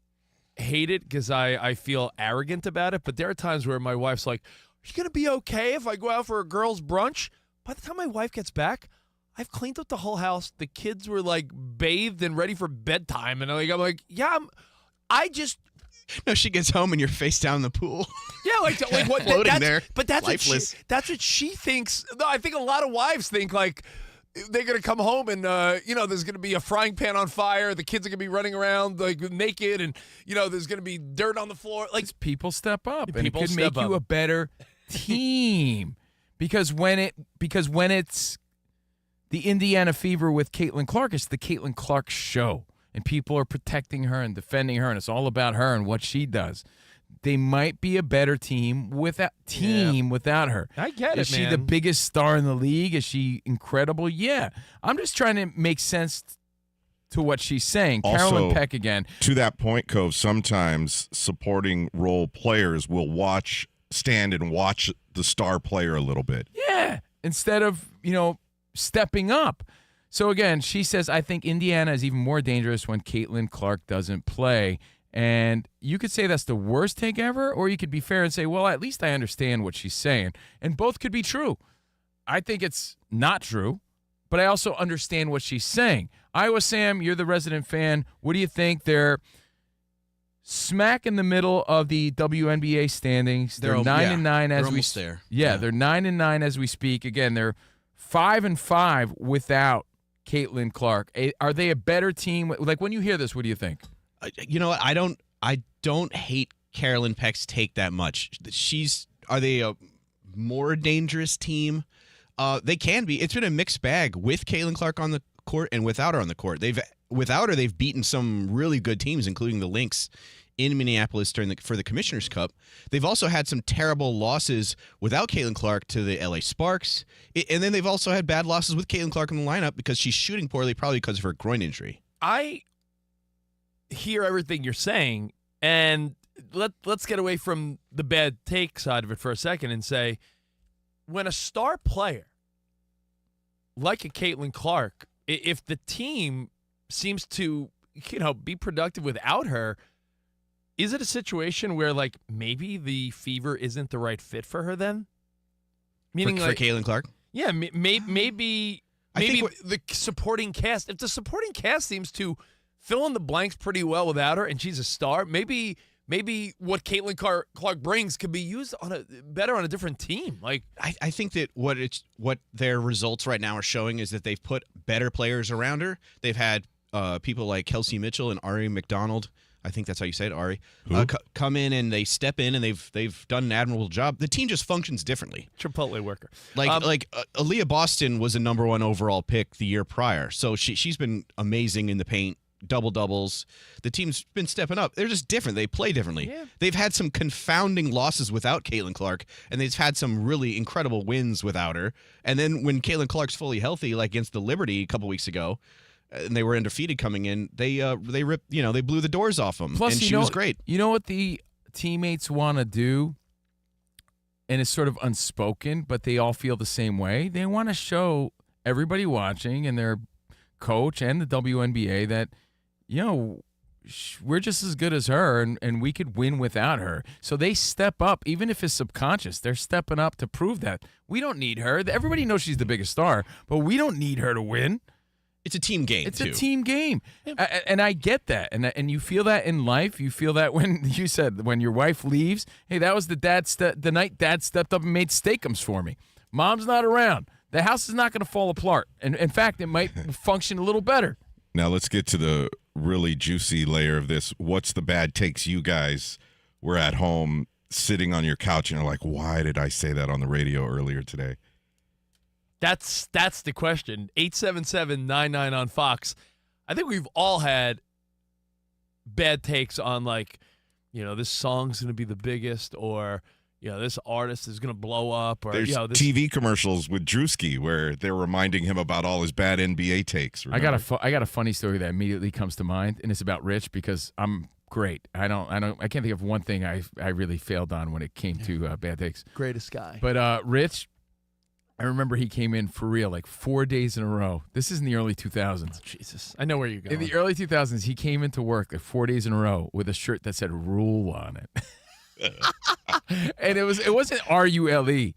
hate it because I feel arrogant about it, but there are times where my wife's like, are you going to be okay if I go out for a girls' brunch? By the time my wife gets back, I've cleaned up the whole house. The kids were, like, bathed and ready for bedtime. And I'm like, yeah,
No, she gets home and you're face down in the pool.
Yeah, like what?
Floating there.
But that's
lifeless.
That's what she thinks. No, I think a lot of wives think, like, they're going to come home and, there's going to be a frying pan on fire. The kids are going to be running around, like, naked. And, there's going to be dirt on the floor. Like,
people step up. And it could make you a better team. Because when it's the Indiana Fever with Caitlin Clark, it's the Caitlin Clark show. And people are protecting her and defending her. And it's all about her and what she does. They might be a better team without her.
I get it,
Is she the biggest star in the league? Is she incredible? Yeah. I'm just trying to make sense to what she's saying.
Also,
Carolyn Peck again.
To that point, Cove, sometimes supporting role players will stand and watch the star player a little bit.
Yeah. Instead of, stepping up. So again, she says, I think Indiana is even more dangerous when Caitlin Clark doesn't play. And you could say that's the worst take ever, or you could be fair and say, well, at least I understand what she's saying. And both could be true. I think it's not true, but I also understand what she's saying. Iowa Sam, you're the resident fan. What do you think? They're smack in the middle of the WNBA standings. They're 9-9 as we
there.
Yeah, they're 9-9 as we speak. Again, they're 5-5 without Caitlin Clark. Are they a better team? Like, when you hear this, what do you think?
You know what? I don't hate Carolyn Peck's take that much. Are they a more dangerous team? They can be. It's been a mixed bag with Caitlin Clark on the court and without her on the court. Without her, they've beaten some really good teams, including the Lynx in Minneapolis for the Commissioner's Cup. They've also had some terrible losses without Caitlin Clark to the LA Sparks. And then they've also had bad losses with Caitlin Clark in the lineup because she's shooting poorly, probably because of her groin injury.
I hear everything you're saying, and let's get away from the bad take side of it for a second and say, when a star player like a Caitlin Clark, if the team seems to be productive without her, is it a situation where, like, maybe the Fever isn't the right fit for her then? Meaning,
for Caitlin Clark?
Yeah, maybe the supporting cast. If the supporting cast seems to fill in the blanks pretty well without her, and she's a star. Maybe what Caitlin Clark brings could be used better on a different team. Like
I think that what their results right now are showing is that they've put better players around her. They've had people like Kelsey Mitchell and Ari McDonald. I think that's how you say it, Ari. Come in and they step in and they've done an admirable job. The team just functions differently.
Chipotle worker.
Aaliyah Boston was a number 1 overall pick the year prior, so she's been amazing in the paint. Double-doubles. The team's been stepping up. They're just different. They play differently. Yeah. They've had some confounding losses without Caitlin Clark, and they've had some really incredible wins without her. And then when Caitlin Clark's fully healthy, like against the Liberty a couple weeks ago, and they were undefeated coming in, they ripped, they blew the doors off them.
Plus,
and she was great.
You know what the teammates want to do? And it's sort of unspoken, but they all feel the same way. They want to show everybody watching and their coach and the WNBA that, we're just as good as her, and we could win without her. So they step up, even if it's subconscious. They're stepping up to prove that we don't need her. Everybody knows she's the biggest star, but we don't need her to win.
It's a team game.
It's a team game, and I get that, and you feel that in life. You feel that when you said when your wife leaves. Hey, that was the night Dad stepped up and made steakums for me. Mom's not around. The house is not going to fall apart, and in fact, it might function a little better.
Now let's get to the really juicy layer of this. What's the bad takes you guys were at home sitting on your couch and are like, why did I say that on the radio earlier today?
That's the question. 877-99 on Fox. I think we've all had bad takes on this song's going to be the biggest, or this artist is going to blow up, or
there's TV commercials with Drewski where they're reminding him about all his bad NBA takes. Remember?
I got a funny story that immediately comes to mind, and it's about Rich because I'm great. I can't think of one thing I really failed on when it came to bad takes.
Greatest guy.
But Rich, I remember he came in for real 4 days in a row. This is in the early 2000s.
Oh, Jesus. I know where you're going.
In the early 2000s, he came into work 4 days in a row with a shirt that said "Rule" on it. And it wasn't RULE.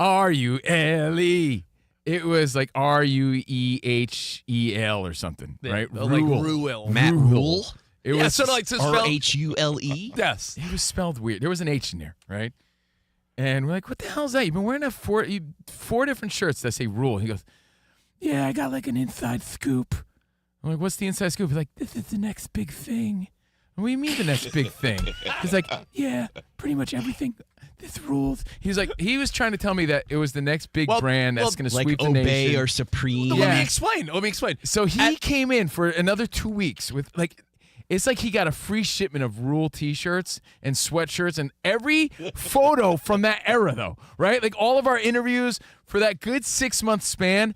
RULE. It was like RUEHEL or something, right?
Like Rule.
Matt Rule.
It was sort of like
RHULE.
Yes.
It was spelled weird. There was an H in there, right? And we're like, what the hell is that? You've been wearing that four different shirts that say "Rule." He goes, yeah, I got an inside scoop. I'm like, what's the inside scoop? He's like, this is the next big thing. What do you mean the next big thing? He's like, yeah, pretty much everything. This rules. He was trying to tell me that it was the next big brand that's going to sweep the nation.
Obey or Supreme.
No, Let me explain.
So he came in for another 2 weeks with it's like he got a free shipment of Rule T-shirts and sweatshirts and every photo from that era, though, right? Like all of our interviews for that good 6-month span,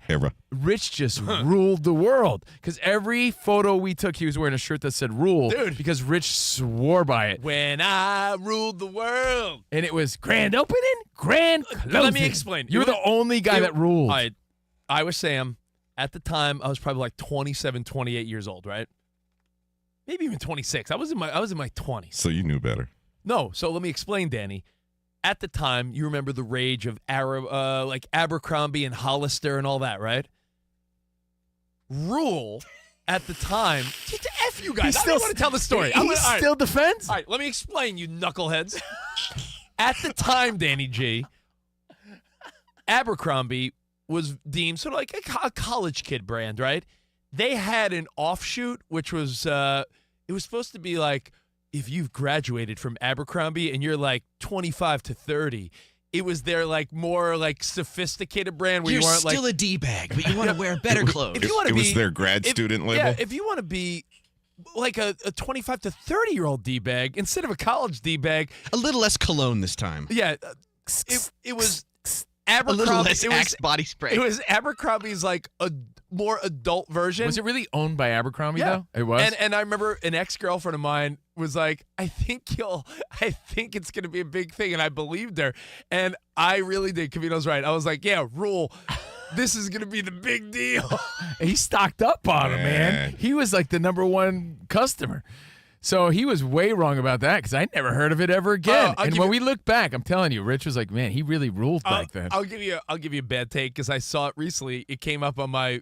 Rich just ruled the world because every photo we took, he was wearing a shirt that said "Rule,"
dude,
because Rich swore by it.
When I ruled the world,
and it was grand opening, grand closing.
Let me explain.
You're the only guy that ruled.
I was Sam. At the time, I was probably 27, 28 years old, right? Maybe even 26. I was in my 20s.
So you knew better.
No. So let me explain, Danny. At the time, you remember the rage of Abercrombie and Hollister and all that, right? Rule at the time. F you guys. I don't want to tell the story.
He still defends?
All right, let me explain, you knuckleheads. At the time, Danny G, Abercrombie was deemed sort of like a college kid brand, right? They had an offshoot, which was it was supposed to be like if you've graduated from Abercrombie and you're 25 to 30. It was their more sophisticated brand where
you're
you weren't
still a D-bag, but you want to wear better clothes.
It was their grad student label.
Yeah, if you want to be a 25 to 30-year-old D-bag instead of a college D-bag,
a little less cologne this time.
Yeah, it was Abercrombie.
A little less Axe body spray.
It was Abercrombie's a more adult version.
Was it really owned by Abercrombie though? It was.
And I remember an ex-girlfriend of mine was like, I think it's gonna be a big thing, and I believed her. And I really did. Covino's right. I was like, yeah, Rule. This is gonna be the big deal.
He stocked up on him, man. He was the #1 customer. So he was way wrong about that because I never heard of it ever again. And when we look back, I'm telling you, Rich was like, man, he really ruled back then.
I'll give you a bad take because I saw it recently. It came up on my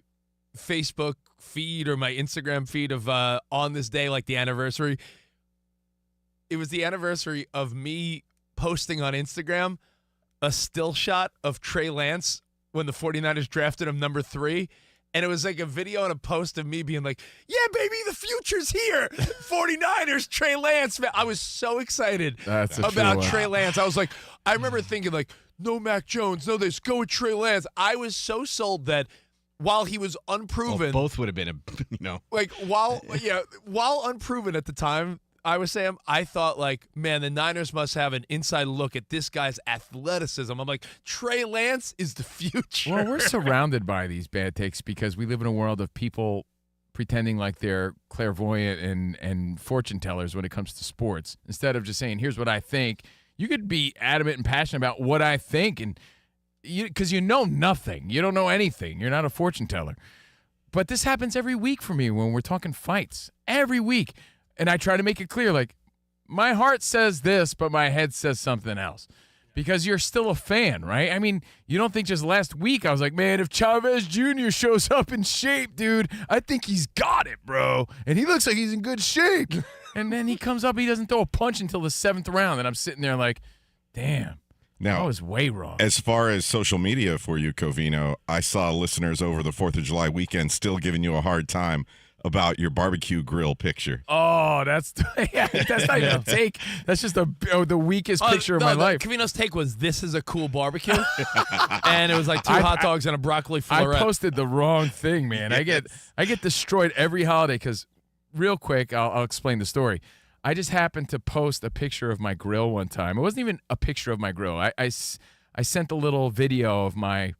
Facebook feed or my Instagram feed of on this day, like the anniversary. It was the anniversary of me posting on Instagram a still shot of Trey Lance when the 49ers drafted him number 3. And it was like a video and a post of me being like, yeah, baby, the future's here. 49ers, Trey Lance. Man, I was so excited about Trey Lance. I was like, I remember thinking like, no Mac Jones, no this, go with Trey Lance. I was so sold that while he was unproven.
Well, both would have been,
Like, while unproven at the time, I was saying, I thought like, man, the Niners must have an inside look at this guy's athleticism. I'm like, Trey Lance is the future.
Well, we're surrounded by these bad takes because we live in a world of people pretending like they're clairvoyant and fortune tellers when it comes to sports. Instead of just saying, here's what I think, you could be adamant and passionate about what I think, and because you know nothing. You don't know anything. You're not a fortune teller. But this happens every week for me when we're talking fights. Every week. And I try to make it clear, like, my heart says this, but my head says something else. Because you're still a fan, right? I mean, you don't think just last week I was like, man, if Chavez Jr. shows up in shape, dude, I think he's got it, bro. And he looks like he's in good shape. And then he comes up, he doesn't throw a punch until the 7th round. And I'm sitting there like, damn.
Now,
I was way wrong.
As far as social media for you, Covino, I saw listeners over the 4th of July weekend still giving you a hard time about your barbecue grill picture.
Oh, that's not even a take. That's just the weakest picture of my life.
Covino's take was, this is a cool barbecue. And it was like 2 hot dogs and a broccoli floret.
I posted the wrong thing, man. I get destroyed every holiday because, real quick, I'll explain the story. I just happened to post a picture of my grill one time. It wasn't even a picture of my grill. I sent a little video of my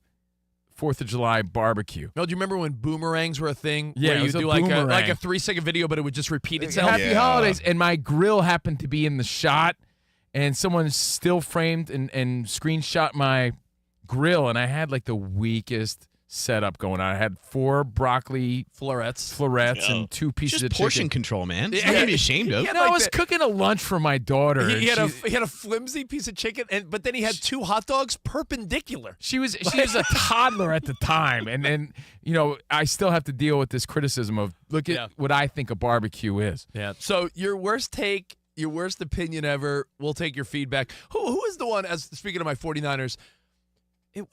4th of July barbecue.
No, do you remember when boomerangs were a thing?
Yeah,
where
it
you
was
do
a
like
boomerang.
a 3-second video, but it would just repeat itself.
Happy holidays. And my grill happened to be in the shot, and someone still framed and screenshot my grill, and I had like the weakest setup going on. I had 4 broccoli
florets
and 2 pieces of
portion
chicken.
control, man. You can't be ashamed of.
I was cooking a lunch for my daughter.
He had a flimsy piece of chicken, but then he had 2 hot dogs perpendicular.
She was a toddler at the time, and then I still have to deal with this criticism of look at what I think a barbecue is.
Yeah. So your worst take, your worst opinion ever. We'll take your feedback. Who is the one? As speaking of my 49ers.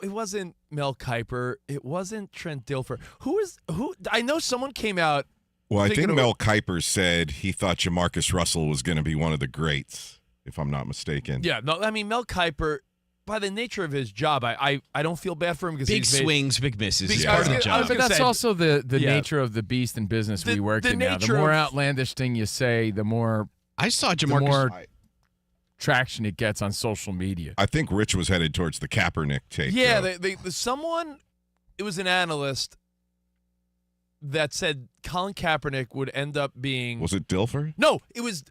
It wasn't Mel Kiper. It wasn't Trent Dilfer. Who? I know someone came out.
Well, I think Mel Kiper said he thought Jamarcus Russell was going to be one of the greats, if I'm not mistaken.
Yeah, no, I mean, Mel Kiper, by the nature of his job, I don't feel bad for him because
big swings, big misses. Is part of the job.
But that's also the nature of the beast in business we work in now. The more outlandish thing you say, the more
I saw Jamarcus.
Traction it gets on social media.
I think Rich was headed towards the Kaepernick take.
Yeah, someone, it was an analyst that said Colin Kaepernick would end up being.
Was it Dilfer?
No, it was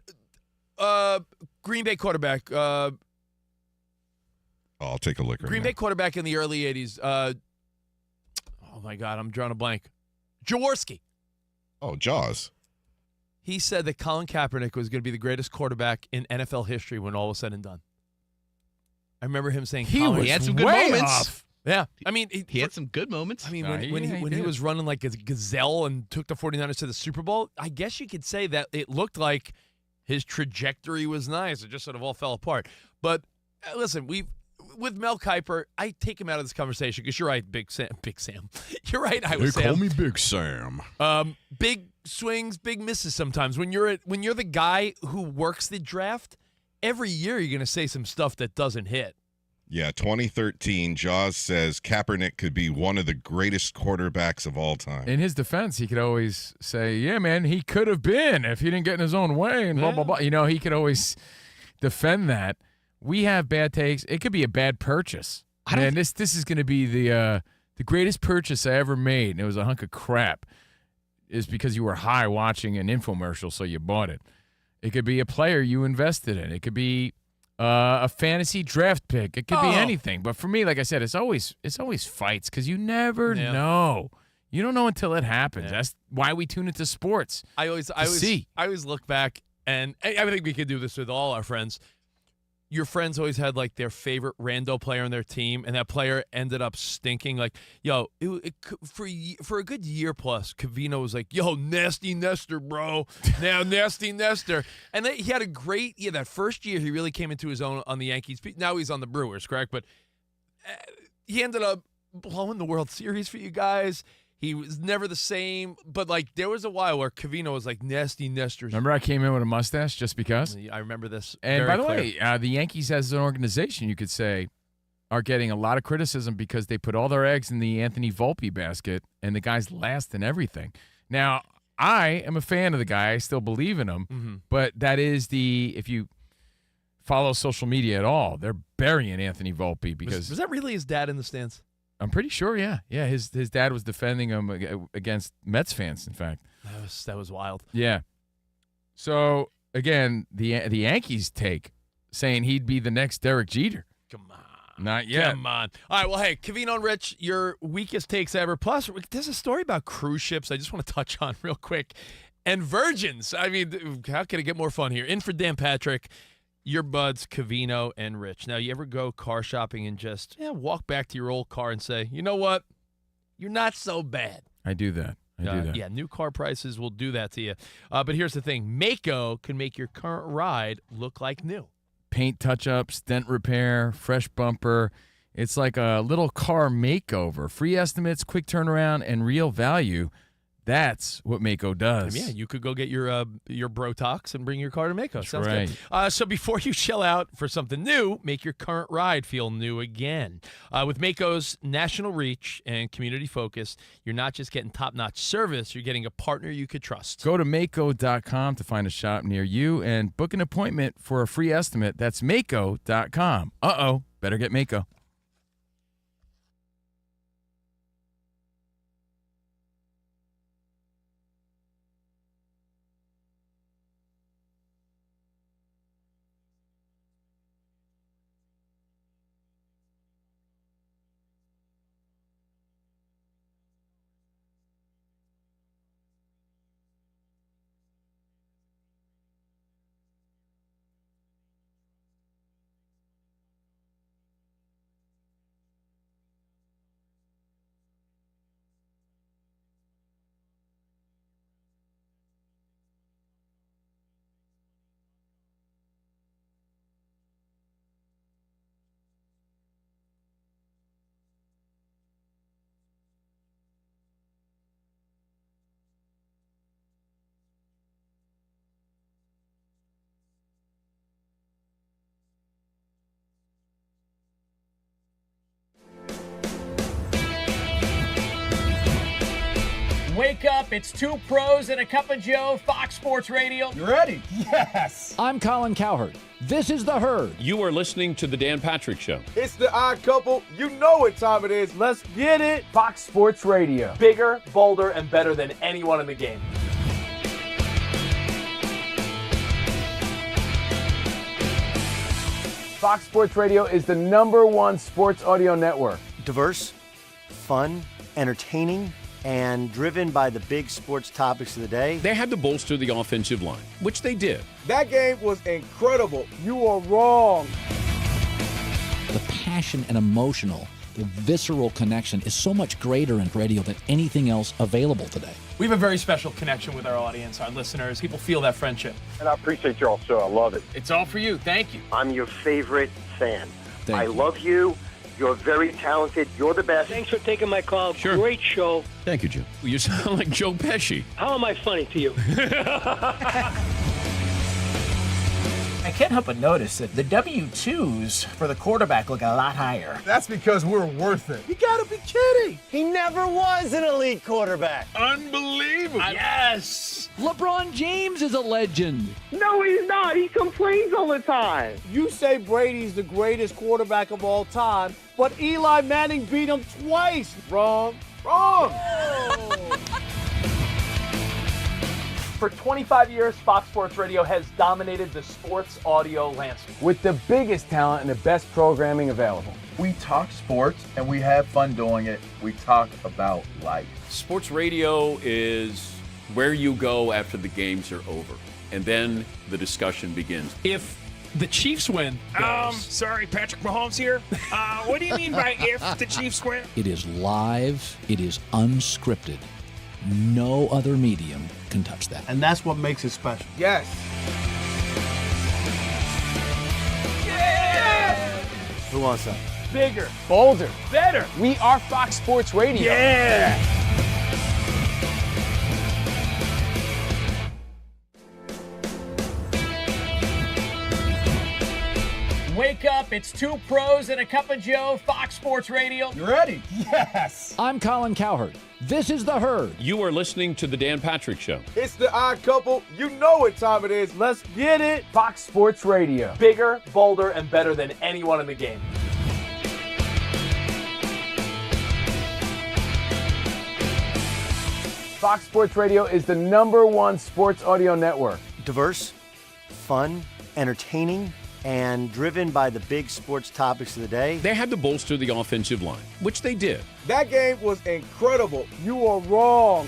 Green Bay quarterback.
I'll take a look.
Green Bay quarterback in the early 80s. Oh my God, I'm drawing a blank. Jaworski.
Oh, Jaws.
He said that Colin Kaepernick was going to be the greatest quarterback in NFL history when all was said and done. I remember him saying
he had some good moments.
Off. Yeah. I mean,
he had some good moments.
I mean, when he was running like a gazelle and took the 49ers to the Super Bowl, I guess you could say that it looked like his trajectory was nice. It just sort of all fell apart. But listen, with Mel Kiper, I take him out of this conversation because you're right, Big Sam. You're right,
They call me Big Sam.
Big swings, big misses sometimes. When you're the guy who works the draft, every year you're going to say some stuff that doesn't hit.
Yeah, 2013, Jaws says Kaepernick could be one of the greatest quarterbacks of all time.
In his defense, he could always say, yeah, man, he could have been if he didn't get in his own way and blah, blah, blah. He could always defend that. We have bad takes. It could be a bad purchase. Man, this is going to be the greatest purchase I ever made, and it was a hunk of crap. Is because you were high watching an infomercial, so you bought it. It could be a player you invested in. It could be a fantasy draft pick. It could be anything. But for me, like I said, it's always fights because you never know. You don't know until it happens. Yeah. That's why we tune into sports. I always look back, and I think we could do this with all our friends.
your friends always had like their favorite rando player on their team, and that player ended up stinking. Like, yo, for a good year plus, Covino was like, yo, nasty Nestor, bro. Now nasty Nestor. And he had a great, that first year he really came into his own on the Yankees. Now he's on the Brewers, correct? But he ended up blowing the World Series for you guys. He was never the same, but like there was a while where Covino was like nasty Nestor.
Remember I came in with a mustache just because?
I remember this.
And by the
clear.
way, the Yankees as an organization, you could say, are getting a lot of criticism because they put all their eggs in the Anthony Volpe basket, and the guy's last in everything. Now, I am a fan of the guy. I still believe in him, but that is if you follow social media at all, they're burying Anthony Volpe because
was that really his dad in the stands?
I'm pretty sure, yeah. His dad was defending him against Mets fans, in fact.
That was wild.
Yeah. So, again, the Yankees take saying he'd be the next Derek Jeter.
Come on.
Not yet.
Come on. All right, well, hey, Covino and Rich, your weakest takes ever. Plus, there's a story about cruise ships I just want to touch on real quick. And virgins. I mean, how can it get more fun here? In for Dan Patrick. Your buds, Covino and Rich. Now, you ever go car shopping and just walk back to your old car and say, you know what? You're not so bad.
I do that. I do that.
Yeah, new car prices will do that to you. But here's the thing. Maaco can make your current ride look like new.
Paint touch-ups, dent repair, fresh bumper. It's like a little car makeover. Free estimates, quick turnaround, and real value. That's what Maaco does.
Yeah, you could go get your Brotox and bring your car to Maaco.
That's
Sounds
right.
good. So before you shell out for something new, make your current ride feel new again. With Maaco's national reach and community focus, you're not just getting top-notch service, you're getting a partner you could trust.
Go to Maaco.com to find a shop near you and book an appointment for a free estimate. That's Maaco.com. Better get Maaco.
Wake up, it's two pros and a cup of Joe, Fox Sports Radio.
You ready? Yes. I'm Colin Cowherd. This is The Herd.
You are listening to The Dan Patrick Show.
It's the odd couple. You know what time it is. Let's get it.
Fox Sports Radio. Bigger, bolder, and better than anyone in the game. Fox Sports Radio is the #1 sports audio network.
Diverse, fun, entertaining, and driven by the big sports topics of the day.
They had to bolster the offensive line, which they did.
That game was incredible. You are wrong.
The passion and emotional, the visceral connection is so much greater in radio than anything else available today.
We have a very special connection with our audience, our listeners. People feel that friendship.
And I appreciate y'all so. I love it.
It's all for you. Thank you.
I'm your favorite fan.
Thank you.
Love you. You're very talented. You're the best.
Thanks for taking my call.
Sure.
Great show.
Thank you, Joe. You sound like Joe Pesci.
How am I funny to you?
I can't help but notice that the W-2s for the quarterback look a lot higher.
That's because we're worth it.
You gotta be kidding. He never was an elite quarterback.
Unbelievable.
Yes!
LeBron James is a legend.
No, he's not. He complains all the time.
You say Brady's the greatest quarterback of all time, but Eli Manning beat him twice. Wrong.
For 25 years, Fox Sports Radio has dominated the sports audio landscape with the biggest talent and the best programming available.
We talk sports and we have fun doing it. We talk about life.
Sports radio is where you go after the games are over, and then the discussion begins. If the Chiefs win.
Sorry, Patrick Mahomes here. What do you mean by if the Chiefs win?
It is live. It is unscripted. No other medium can touch that.
And that's what makes it special.
Yes.
Who wants that?
Bigger, bolder, better. We are Fox Sports Radio.
Yeah.
Wake up, it's two pros and a cup of Joe, Fox Sports Radio.
You ready?
Yes.
I'm Colin Cowherd. This is The Herd.
You are listening to The Dan Patrick Show.
It's the odd couple. You know what time it is.
Let's get it.
Fox Sports Radio. Bigger, bolder, and better than anyone in the game. Fox Sports Radio is the #1 sports audio network.
Diverse, fun, entertaining, and driven by the big sports topics of the day.
They had to bolster the offensive line, which they did.
That game was incredible.
You are wrong.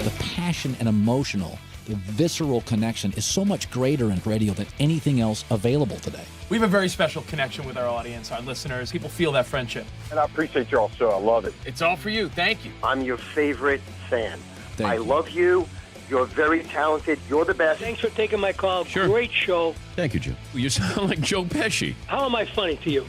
The passion and emotional, the visceral connection is so much greater in radio than anything else available today.
We have a very special connection with our audience, our listeners. People feel that friendship.
And I appreciate y'all so. I love it.
It's all for you. Thank you.
I'm your favorite fan.
Thank
I
you.
love you. You're very talented. You're the best.
Thanks for taking my call.
Sure.
Great show.
Thank you, Joe. You sound like Joe Pesci.
How am I funny to you?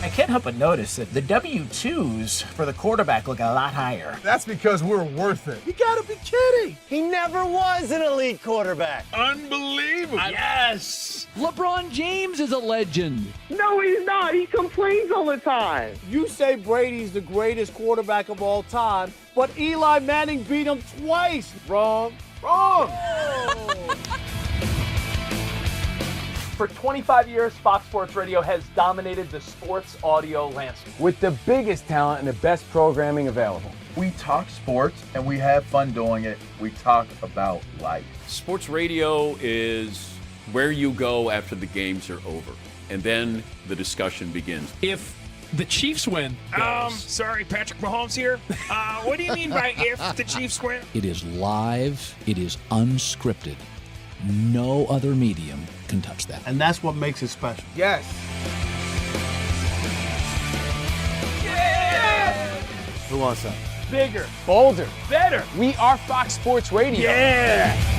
I can't help but notice that the W-2s for the quarterback look a lot higher.
That's because we're worth it.
You gotta be kidding.
He never was an elite quarterback.
Unbelievable.
Yes.
LeBron James is a legend.
No, he's not. He complains all the time.
You say Brady's the greatest quarterback of all time, but Eli Manning beat him twice. Wrong.
Wrong.
For 25 years, Fox Sports Radio has dominated the sports audio landscape with the biggest talent and the best programming available.
We talk sports and we have fun doing it. We talk about life.
Sports radio is where you go after the games are over, and then the discussion begins. If the Chiefs win,
Sorry, Patrick Mahomes here. What do you mean by if the Chiefs win?
It is live. It is unscripted. No other medium can touch that.
And that's what makes it special.
Yes.
Who wants that?
Bigger, bolder, better. We are Fox Sports Radio.
Yeah.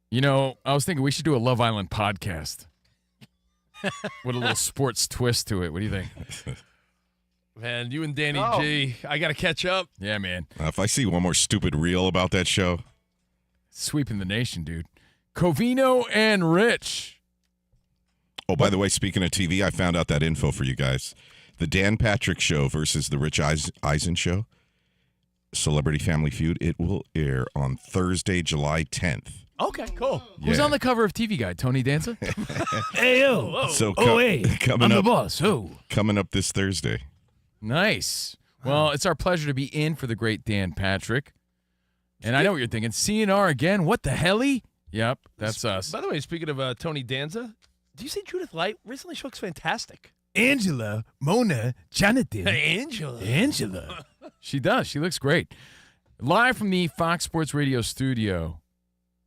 You know, I was thinking we should do a Love Island podcast with a little sports twist to it. What do you think?
Man, you and Danny G, I got to catch up.
Yeah, man.
If I see one more stupid reel about that show.
Sweeping the nation, dude. Covino and Rich.
Oh, by the way, speaking of TV, I found out that info for you guys. The Dan Patrick Show versus the Rich Eisen Show, Celebrity Family Feud, it will air on Thursday, July 10th.
Okay, cool.
Who's on the cover of TV Guide? Tony Danza?
Hey, yo.
So
I'm the boss. Who?
Coming up this Thursday.
Nice. Well, it's our pleasure to be in for the great Dan Patrick. And I know what you're thinking. CNR again? What the helly? Yep, that's us.
By the way, speaking of Tony Danza, do you see Judith Light? Recently, she looks fantastic.
Angela, Mona, Jonathan.
Hey, Angela.
Angela. She does. She looks great. Live from the Fox Sports Radio studio,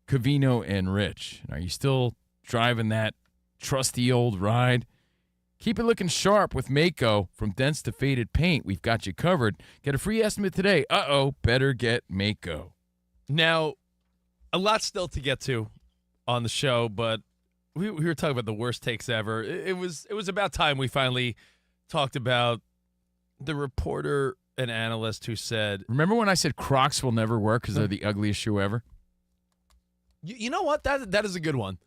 Covino and Rich. Are you still driving that trusty old ride? Keep it looking sharp with Mako. From dense to faded paint, we've got you covered. Get a free estimate today. Better get Mako.
Now, a lot still to get to on the show, but we were talking about the worst takes ever. It was about time we finally talked about the reporter and analyst who said...
Remember when I said Crocs will never work because they're the ugliest shoe ever?
You know what? That is a good one.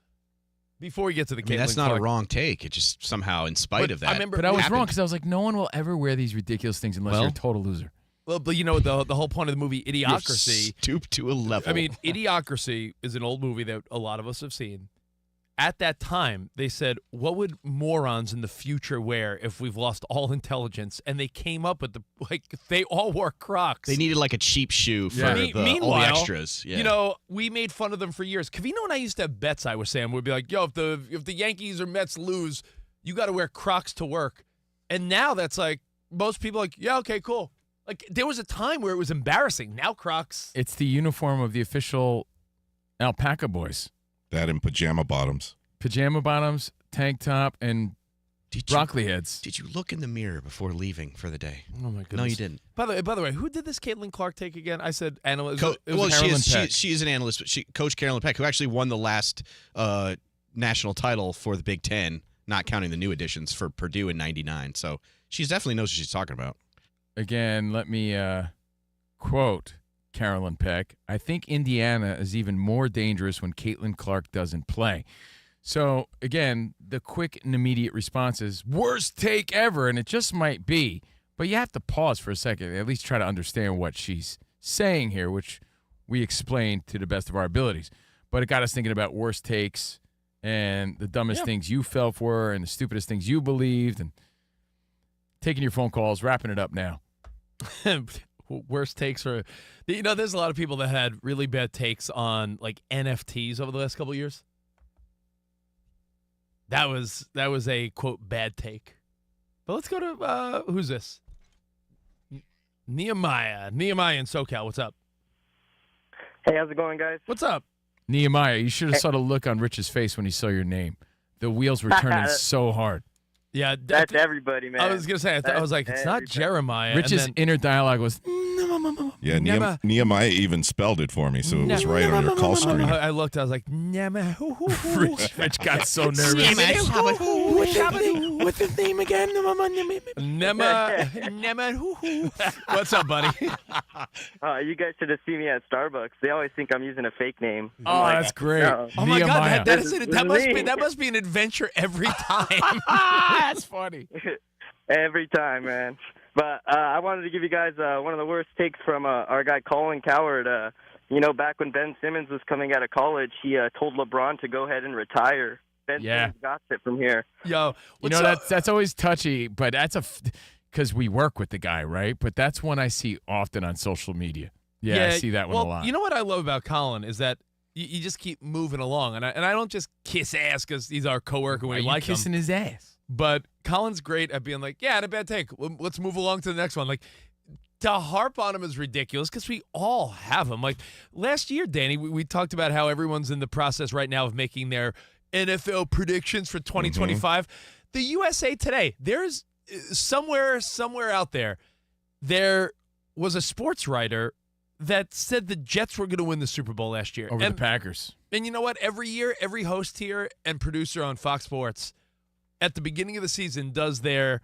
Before we get to the Caitlin
that's not
Clark.
a wrong take. It just somehow, in spite of that,
But I was wrong because I was like, no one will ever wear these ridiculous things unless you're a total loser.
Well, but you know the whole point of the movie Idiocracy.
Stoop to a level.
I mean, Idiocracy is an old movie that a lot of us have seen. at that time, they said, what would morons in the future wear if we've lost all intelligence? And they came up with they all wore Crocs.
They needed like a cheap shoe for all the extras. Yeah.
You know, we made fun of them for years. Covino and I used to have bets, I was saying. We'd be like, yo, if the Yankees or Mets lose, you got to wear Crocs to work. And now that's like, most people are like, yeah, okay, cool. Like, there was a time where it was embarrassing. Now Crocs.
It's the uniform of the official Alpaca Boys.
That and pajama bottoms.
Pajama bottoms, tank top, and broccoli heads.
Did you look in the mirror before leaving for the day?
Oh, my goodness.
No, you didn't.
By the way, who did this Caitlin Clark take again? I said analyst.
She is an analyst, but Coach Carolyn Peck, who actually won the last national title for the Big Ten, not counting the new additions for Purdue in '99. So she definitely knows what she's talking about.
Again, let me quote Carolyn Peck. I think Indiana is even more dangerous when Caitlin Clark doesn't play. So, again, the quick and immediate response is, worst take ever, and it just might be. But you have to pause for a second, at least try to understand what she's saying here, which we explained to the best of our abilities. But it got us thinking about worst takes and the dumbest things you fell for and the stupidest things you believed, and taking your phone calls, wrapping it up now.
Worst takes are, there's a lot of people that had really bad takes on like NFTs over the last couple of years. That was a quote bad take. But let's go to who's this? Nehemiah in SoCal. What's up?
Hey, how's it going, guys?
What's up?
Nehemiah, you should have saw the look on Rich's face when he saw your name. The wheels were turning so hard.
Yeah,
that's everybody, man.
I was gonna say, I was like, it's not Jeremiah.
Rich's inner dialogue was,
yeah, Nehemiah even spelled it for me, so it was right on your call screen.
I looked, I was like,
Rich got so nervous.
What's his name again? What's up, buddy?
You guys should have seen me at Starbucks. They always think I'm using a fake name.
Oh, that's great.
Oh my God, that must be an adventure every time.
That's funny.
Every time, man. But I wanted to give you guys one of the worst takes from our guy Colin Coward. Back when Ben Simmons was coming out of college, he told LeBron to go ahead and retire. Ben Simmons got it from here.
Yo,
that's always touchy, but that's because we work with the guy, right? But that's one I see often on social media. Yeah, I see that one a lot.
You know what I love about Colin is that you just keep moving along, and I don't just kiss ass because he's our coworker when we like him.
Kissing his ass.
But Colin's great at being like, yeah, I had a bad take. Let's move along to the next one. Like, to harp on him is ridiculous because we all have them. Like, last year, Danny, we talked about how everyone's in the process right now of making their NFL predictions for 2025. The USA Today, there's somewhere out there was a sports writer that said the Jets were going to win the Super Bowl last year.
Over the Packers.
And you know what? Every year, every host here and producer on Fox Sports at the beginning of the season does their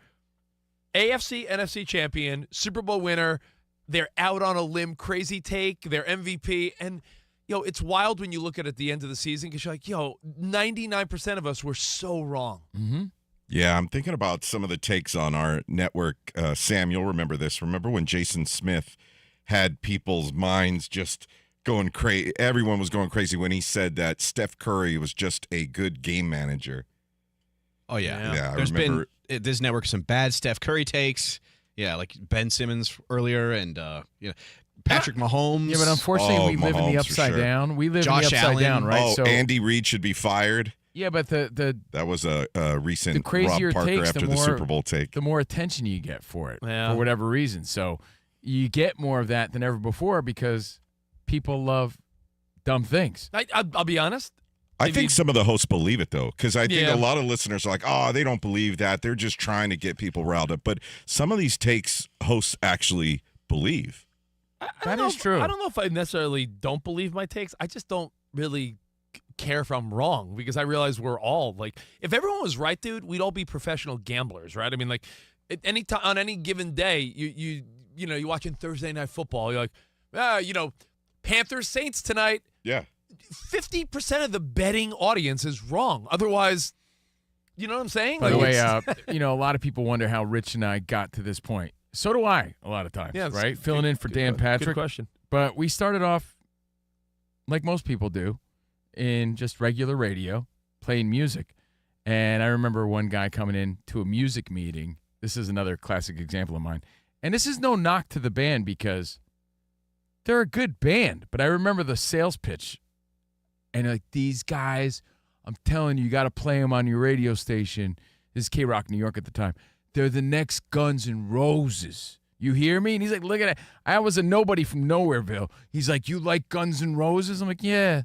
AFC, NFC champion, Super Bowl winner, they're out on a limb, crazy take, their MVP. And, it's wild when you look at the end of the season because you're like, 99% of us were so wrong.
Mm-hmm.
Yeah, I'm thinking about some of the takes on our network. Sam, you'll remember this. Remember when Jason Smith had people's minds just going crazy? Everyone was going crazy when he said that Steph Curry was just a good game manager.
Oh, yeah.
Yeah,
There's
I remember.
been this network some bad Steph Curry takes. Yeah, like Ben Simmons earlier and, Patrick Mahomes.
Yeah, but unfortunately, we live in the upside down. We live
Josh
in the upside
Allen.
down, right?
So Andy Reid should be fired.
Yeah, but
that was a recent
the crazier
Rob Parker
takes,
after the Super Bowl take.
The more attention you get for it,
Yeah.
for whatever reason. So you get more of that than ever before because people love dumb things.
I'll be honest.
I think some of the hosts believe it, though, because I think
Yeah.
a lot of listeners are like, oh, they don't believe that. They're just trying to get people riled up. But some of these takes hosts actually believe.
That is true.
I don't know if I necessarily don't believe my takes. I just don't really care if I'm wrong because I realize we're all like, if everyone was right, dude, we'd all be professional gamblers, right? I mean, like, at any time on any given day, you're watching Thursday Night Football. You're like, Panthers Saints tonight.
Yeah.
50% of the betting audience is wrong. Otherwise, you know what I'm saying?
By the way, a lot of people wonder how Rich and I got to this point. So do I a lot of times, right? Filling in for Dan Patrick.
Good question.
But we started off like most people do in just regular radio, playing music. And I remember one guy coming in to a music meeting. This is another classic example of mine. And this is no knock to the band because they're a good band. But I remember the sales pitch. And like, these guys, I'm telling you got to play them on your radio station. This is K-Rock New York at the time. They're the next Guns N' Roses. You hear me? And he's like, look at it. I was a nobody from Nowhereville. He's like, you like Guns N' Roses? I'm like, yeah.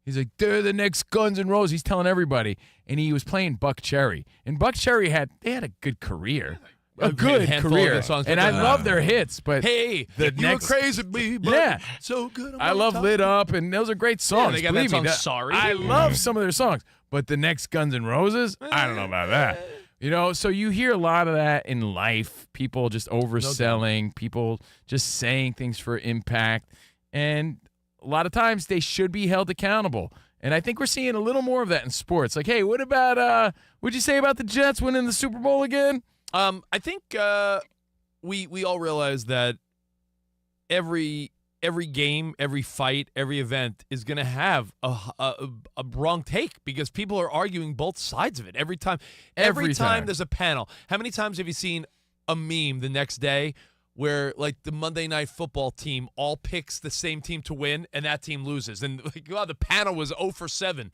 He's like, they're the next Guns N' Roses. He's telling everybody. And he was playing Buck Cherry. And Buck Cherry had a good career. A good career. And I love their hits. But
hey, you were crazy me, but so good.
I love Lit Up, and those are great songs.
They got that song, Sorry.
I love some of their songs. But the next Guns N' Roses, I don't know about that. You know, so you hear a lot of that in life. People just overselling, people just saying things for impact. And a lot of times they should be held accountable. And I think we're seeing a little more of that in sports. Like, hey, what about, what'd you say about the Jets winning the Super Bowl again?
I think we all realize that every game, every fight, every event is going to have a wrong take because people are arguing both sides of it every time. Every time there's a panel. How many times have you seen a meme the next day where, like, the Monday Night Football team all picks the same team to win and that team loses? And like, wow, the panel was 0 for 7.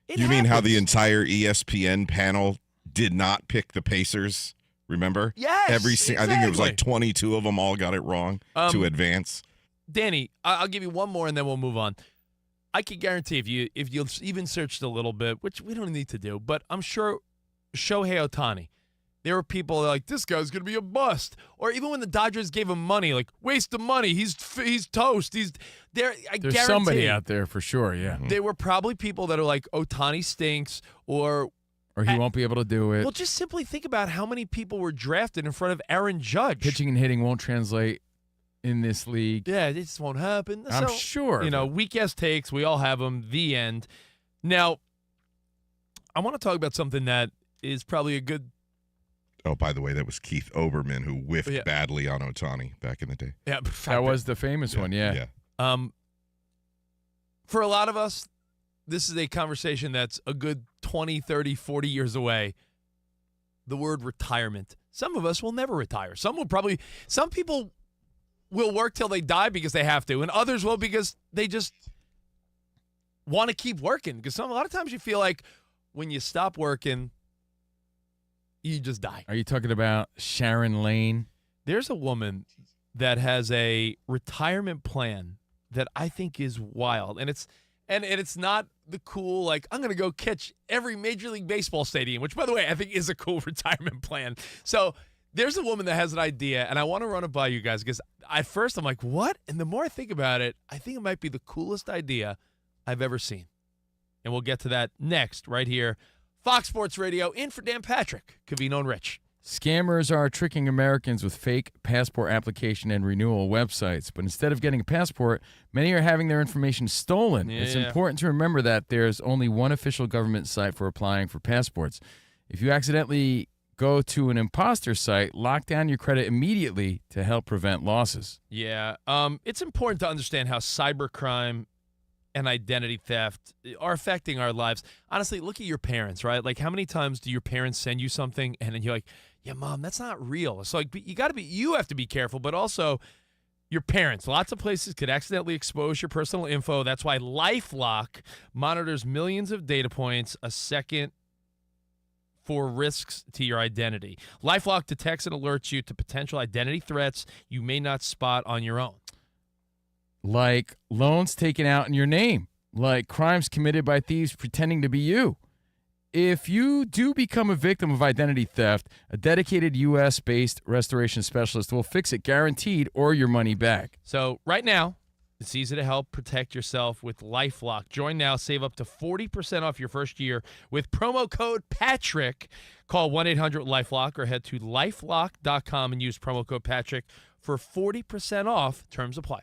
You mean how the entire ESPN panel did not pick the Pacers? Remember?
Yes.
I think it was like 22 of them all got it wrong to advance.
Danny, I'll give you one more and then we'll move on. I can guarantee if you even searched a little bit, which we don't need to do, but I'm sure Shohei Ohtani, there were people like, this guy's going to be a bust. Or even when the Dodgers gave him money, like, waste of money. He's toast. There's
somebody out there for sure, yeah.
There were probably people that are like, Ohtani stinks, or
he won't be able to do it.
Well, just simply think about how many people were drafted in front of Aaron Judge.
Pitching and hitting won't translate in this league.
Yeah, it just won't happen.
I'm sure.
You know, weak-ass takes. We all have them. The end. Now, I want to talk about something that is probably a good...
Oh, by the way, that was Keith Olbermann who whiffed badly on Ohtani back in the day.
Yeah,
that was the famous one, yeah.
For a lot of us, this is a conversation that's a good 20, 30, 40 years away. The word retirement. Some of us will never retire. Some people will work till they die because they have to, and others will because they just want to keep working. Because a lot of times you feel like when you stop working, you just die.
Are you talking about Sharon Lane?
There's a woman that has a retirement plan that I think is wild, and it's not the cool, like, I'm going to go catch every Major League Baseball stadium, which, by the way, I think is a cool retirement plan. So there's a woman that has an idea, and I want to run it by you guys because at first I'm like, what? And the more I think about it, I think it might be the coolest idea I've ever seen. And we'll get to that next right here. Fox Sports Radio, in for Dan Patrick, Covino and Rich.
Scammers are tricking Americans with fake passport application and renewal websites. But instead of getting a passport, many are having their information stolen.
Yeah.
It's important to remember that there's only one official government site for applying for passports. If you accidentally go to an imposter site, lock down your credit immediately to help prevent losses.
Yeah. It's important to understand how cybercrime and identity theft are affecting our lives. Honestly, look at your parents, right? Like, how many times do your parents send you something and then you're like, yeah, Mom, that's not real. It's like, you have to be careful, but also your parents. Lots of places could accidentally expose your personal info. That's why LifeLock monitors millions of data points a second for risks to your identity. LifeLock detects and alerts you to potential identity threats you may not spot on your own.
Like loans taken out in your name, like crimes committed by thieves pretending to be you. If you do become a victim of identity theft, a dedicated U.S.-based restoration specialist will fix it, guaranteed, or your money back.
So right now, it's easy to help protect yourself with LifeLock. Join now, save up to 40% off your first year with promo code Patrick. Call 1-800-LifeLock or head to LifeLock.com and use promo code Patrick for 40% off. Terms apply.